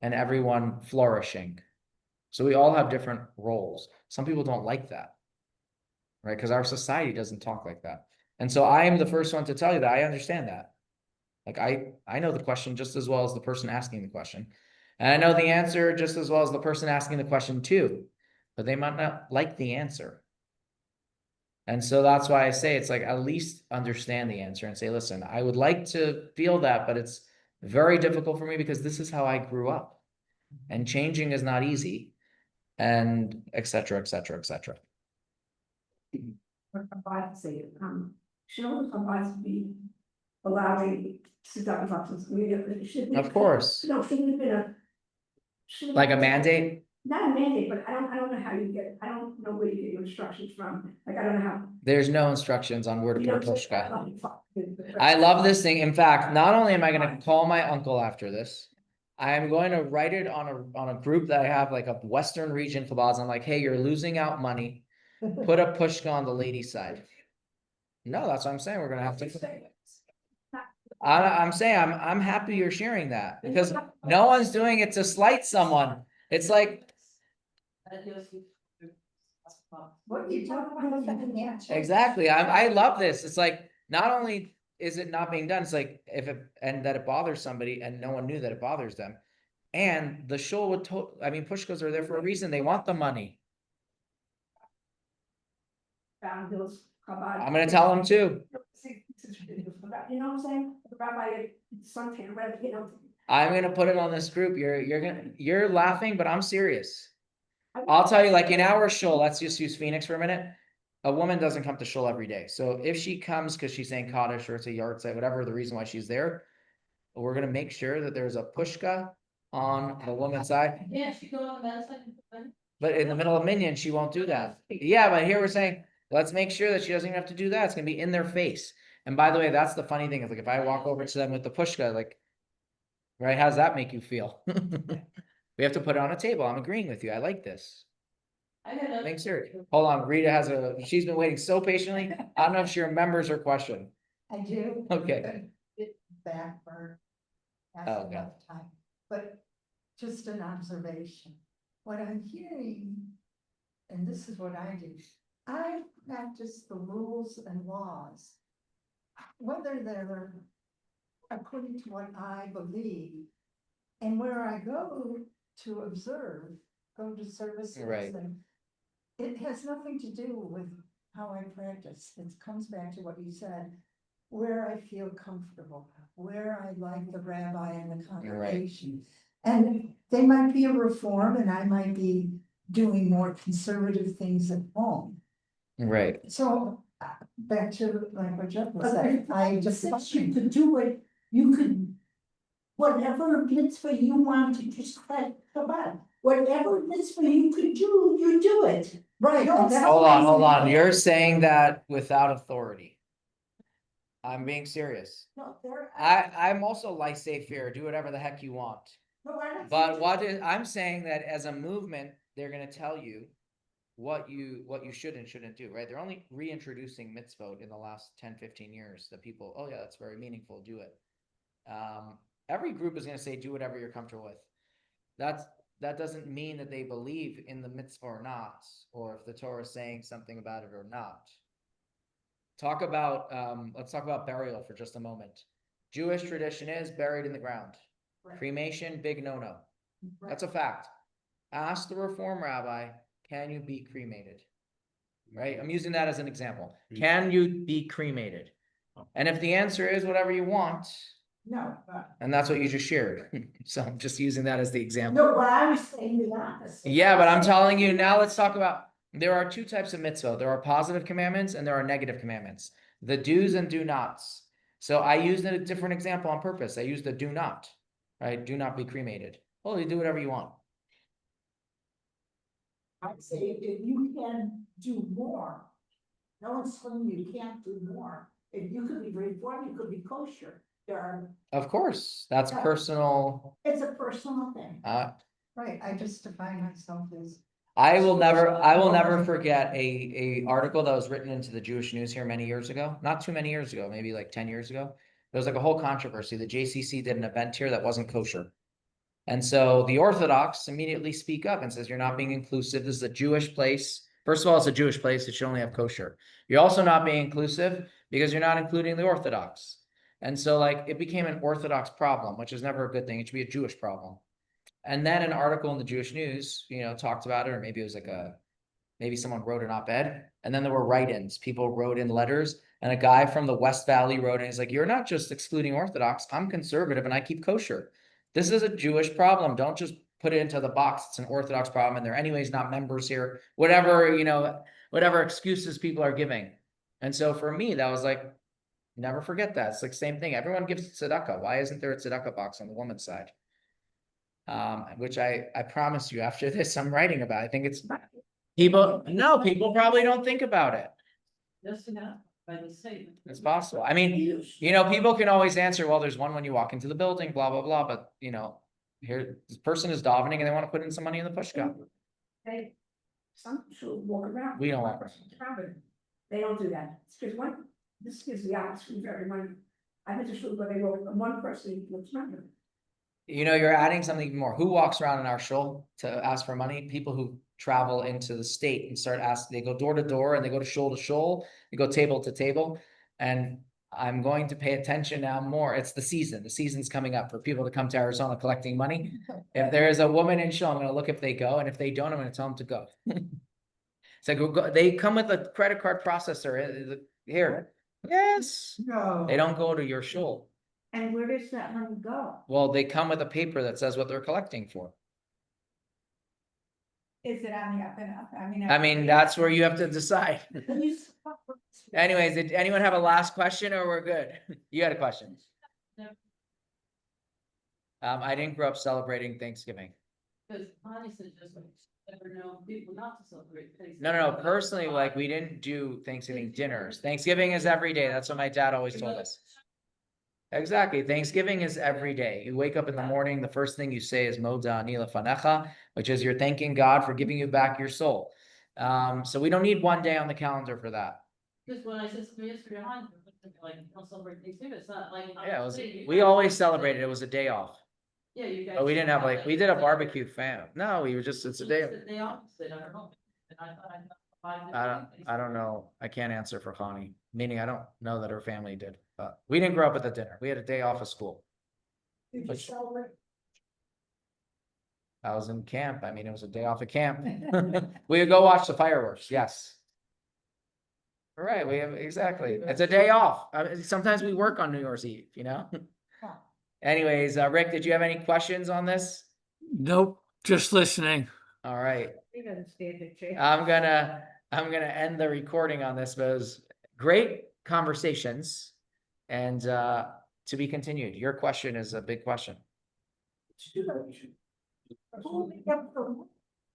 and everyone flourishing. So we all have different roles. Some people don't like that, right? Because our society doesn't talk like that. And so I am the first one to tell you that I understand that. Like I know the question just as well as the person asking the question. And I know the answer just as well as the person asking the question too, but they might not like the answer. And so that's why I say it's like, at least understand the answer and say, listen, I would like to feel that, but it's very difficult for me because this is how I grew up, and changing is not easy, and et cetera, et cetera, et cetera. What Rabbi say, should all the rabbis be allowing tzedakah boxes? Of course. No, shouldn't have been Like a mandate? Not a mandate, but I don't know how you get, I don't know where you get your instructions from, like, I don't know how. There's no instructions on where to You put a know, pushka. I love this thing. In fact, not only am I going to call my uncle after this, I am going to write it on a group that I have, like a Western region Chabad. I'm like, hey, you're losing out money. Put a pushka on the ladies' side. No, that's what I'm saying. We're gonna have to. I'm saying, I'm happy you're sharing that because no one's doing it to slight someone. It's like, What you talking about, second hand? exactly, I love this. It's like, not only is it not being done, it's like, if it, and that it bothers somebody and no one knew that it bothers them. And the shul would I mean, pushkas are there for a reason. They want the money. Found Hills, Chabad. I'm gonna tell them too. You know what I'm saying? The rabbi, suntan, whatever, you know. I'm gonna put it on this group. You're laughing, but I'm serious. I'll tell you, like in our shul, let's just use Phoenix for a minute. A woman doesn't come to shul every day. So if she comes because she's saying Kaddish or it's a yard site, whatever the reason why she's there, we're gonna make sure that there's a pushka on the woman's side. Yeah, she go on the men's side. But in the middle of minyan, she won't do that. Yeah, but here we're saying, let's make sure that she doesn't even have to do that. It's gonna be in their face. And by the way, that's the funny thing is like if I walk over to them with the pushka, like, right, how's that make you feel? We have to put it on a table. I'm agreeing with you. I like this. I got a. Thanks, sir. Hold on, Rita she's been waiting so patiently. I don't know if she remembers her question. I do. Okay. It back for. Oh, That's okay. enough time, but just an observation. What I'm hearing, and this is what I do, I practice the rules and laws. Whether they're according to what I believe, and where I go to observe, go to services. Right. And it has nothing to do with how I practice. It comes back to what you said, where I feel comfortable, where I like the rabbi and the congregation. And they might be a reform and I might be doing more conservative things at home. Right. So back to like what Jeff was saying, I just. Since you could do it, you could, whatever mitzvah you want to just like Shabbat, whatever mitzvah you could do, you do it. Right. Don't and that's Hold why I on. said- You're saying that without authority. I'm being serious. No, there. I'm also laissez-faire. Do whatever the heck you want. No, I don't But think- what is, I'm saying that as a movement, they're gonna tell you what you should and shouldn't do, right? They're only reintroducing mitzvot in the last 10, 15 years that people, oh yeah, that's very meaningful, do it. Every group is gonna say, do whatever you're comfortable with. That doesn't mean that they believe in the mitzvah or not, or if the Torah is saying something about it or not. Let's talk about burial for just a moment. Jewish tradition is buried in the ground. Right. Cremation, big no-no. That's a fact. Ask the Reform rabbi, can you be cremated? Right? I'm using that as an example. Can you be cremated? And if the answer is whatever you want, No, and that's what you just shared. So I'm just using that as the example. No, but I was saying the opposite. Yeah, but I'm telling you now, let's talk about, there are two types of mitzvah. There are positive commandments and there are negative commandments. The do's and do nots. So I used a different example on purpose. I used the do not, right? Do not be cremated. Well, you do whatever you want. I'd say if you can do more, no one's telling you you can't do more. If you could be reformed, you could be kosher. There are, Of course, that's Yeah. personal. it's a personal thing. right, I just define myself as. I will never forget a article that was written into the Jewish News here many years ago, not too many years ago, maybe like 10 years ago. There was like a whole controversy. The JCC did an event here that wasn't kosher. And so the Orthodox immediately speak up and says, you're not being inclusive. This is a Jewish place. First of all, it's a Jewish place. It should only have kosher. You're also not being inclusive because you're not including the Orthodox. And so like it became an Orthodox problem, which is never a good thing. It should be a Jewish problem. And then an article in the Jewish News, talked about it, or maybe it was like maybe someone wrote an op-ed, and then there were write-ins. People wrote in letters, and a guy from the West Valley wrote in. He's like, you're not just excluding Orthodox. I'm conservative and I keep kosher. This is a Jewish problem. Don't just put it into the box. It's an Orthodox problem, and they're anyways not members here. Whatever, whatever excuses people are giving. And so for me, that was like, never forget that. It's like same thing. Everyone gives tzedakah. Why isn't there a tzedakah box on the woman's side? Which I promise you after this, I'm writing about. I think it's people probably don't think about it. Just enough by the state. It's possible. I mean, people can always answer, well, there's one when you walk into the building, blah, blah, blah. But, here, this person is davening and they want to put in some money in the pushka. Hey, some should walk around. We don't walk around. They don't do that. It's just one, this gives the opportunity for everyone. I've been to shul where they go, one person looks random. You know, you're adding something more. Who walks around in our shul to ask for money? People who travel into the state and start asking, they go door to door and they go to shul, they go table to table. And I'm going to pay attention now more. It's the season. The season's coming up for people to come to Arizona collecting money. If there is a woman in shul, I'm gonna look if they go, and if they don't, I'm gonna tell them to go. So they come with a credit card processor here. Yes, No. they don't go to your shul. And where does that money go? Well, they come with a paper that says what they're collecting for. Is it on the up and up? I mean, that's where you have to decide. Anyways, did anyone have a last question or we're good? You had a question? I didn't grow up celebrating Thanksgiving. Because honestly, just like, never know people not to celebrate Thanksgiving. No. Personally, like we didn't do Thanksgiving dinners. Thanksgiving is every day. That's what my dad always told us. Exactly. Thanksgiving is every day. You wake up in the morning, the first thing you say is Moda Ani Lefanecha, which is you're thanking God for giving you back your soul. So we don't need one day on the calendar for that. Because when I said something yesterday, like, don't celebrate Thanksgiving, it's not like. Yeah, we always celebrated. It was a day off. Yeah, you guys. But we didn't have like, we did a barbecue fam. No, we were just, it's a day. It's the day opposite, I don't know. And I thought I don't know. I can't answer for Connie, meaning I don't know that her family did, but we didn't grow up with a dinner. We had a day off of school. Did you celebrate? I was in camp. I mean, it was a day off of camp. We would go watch the fireworks. Yes. All right. We have, exactly. It's a day off. Sometimes we work on New Year's Eve, you know? Anyways, Rick, did you have any questions on this? Nope, just listening. All right. He doesn't stand a chance. I'm gonna end the recording on this, but it was great conversations and to be continued. Your question is a big question. Who made up the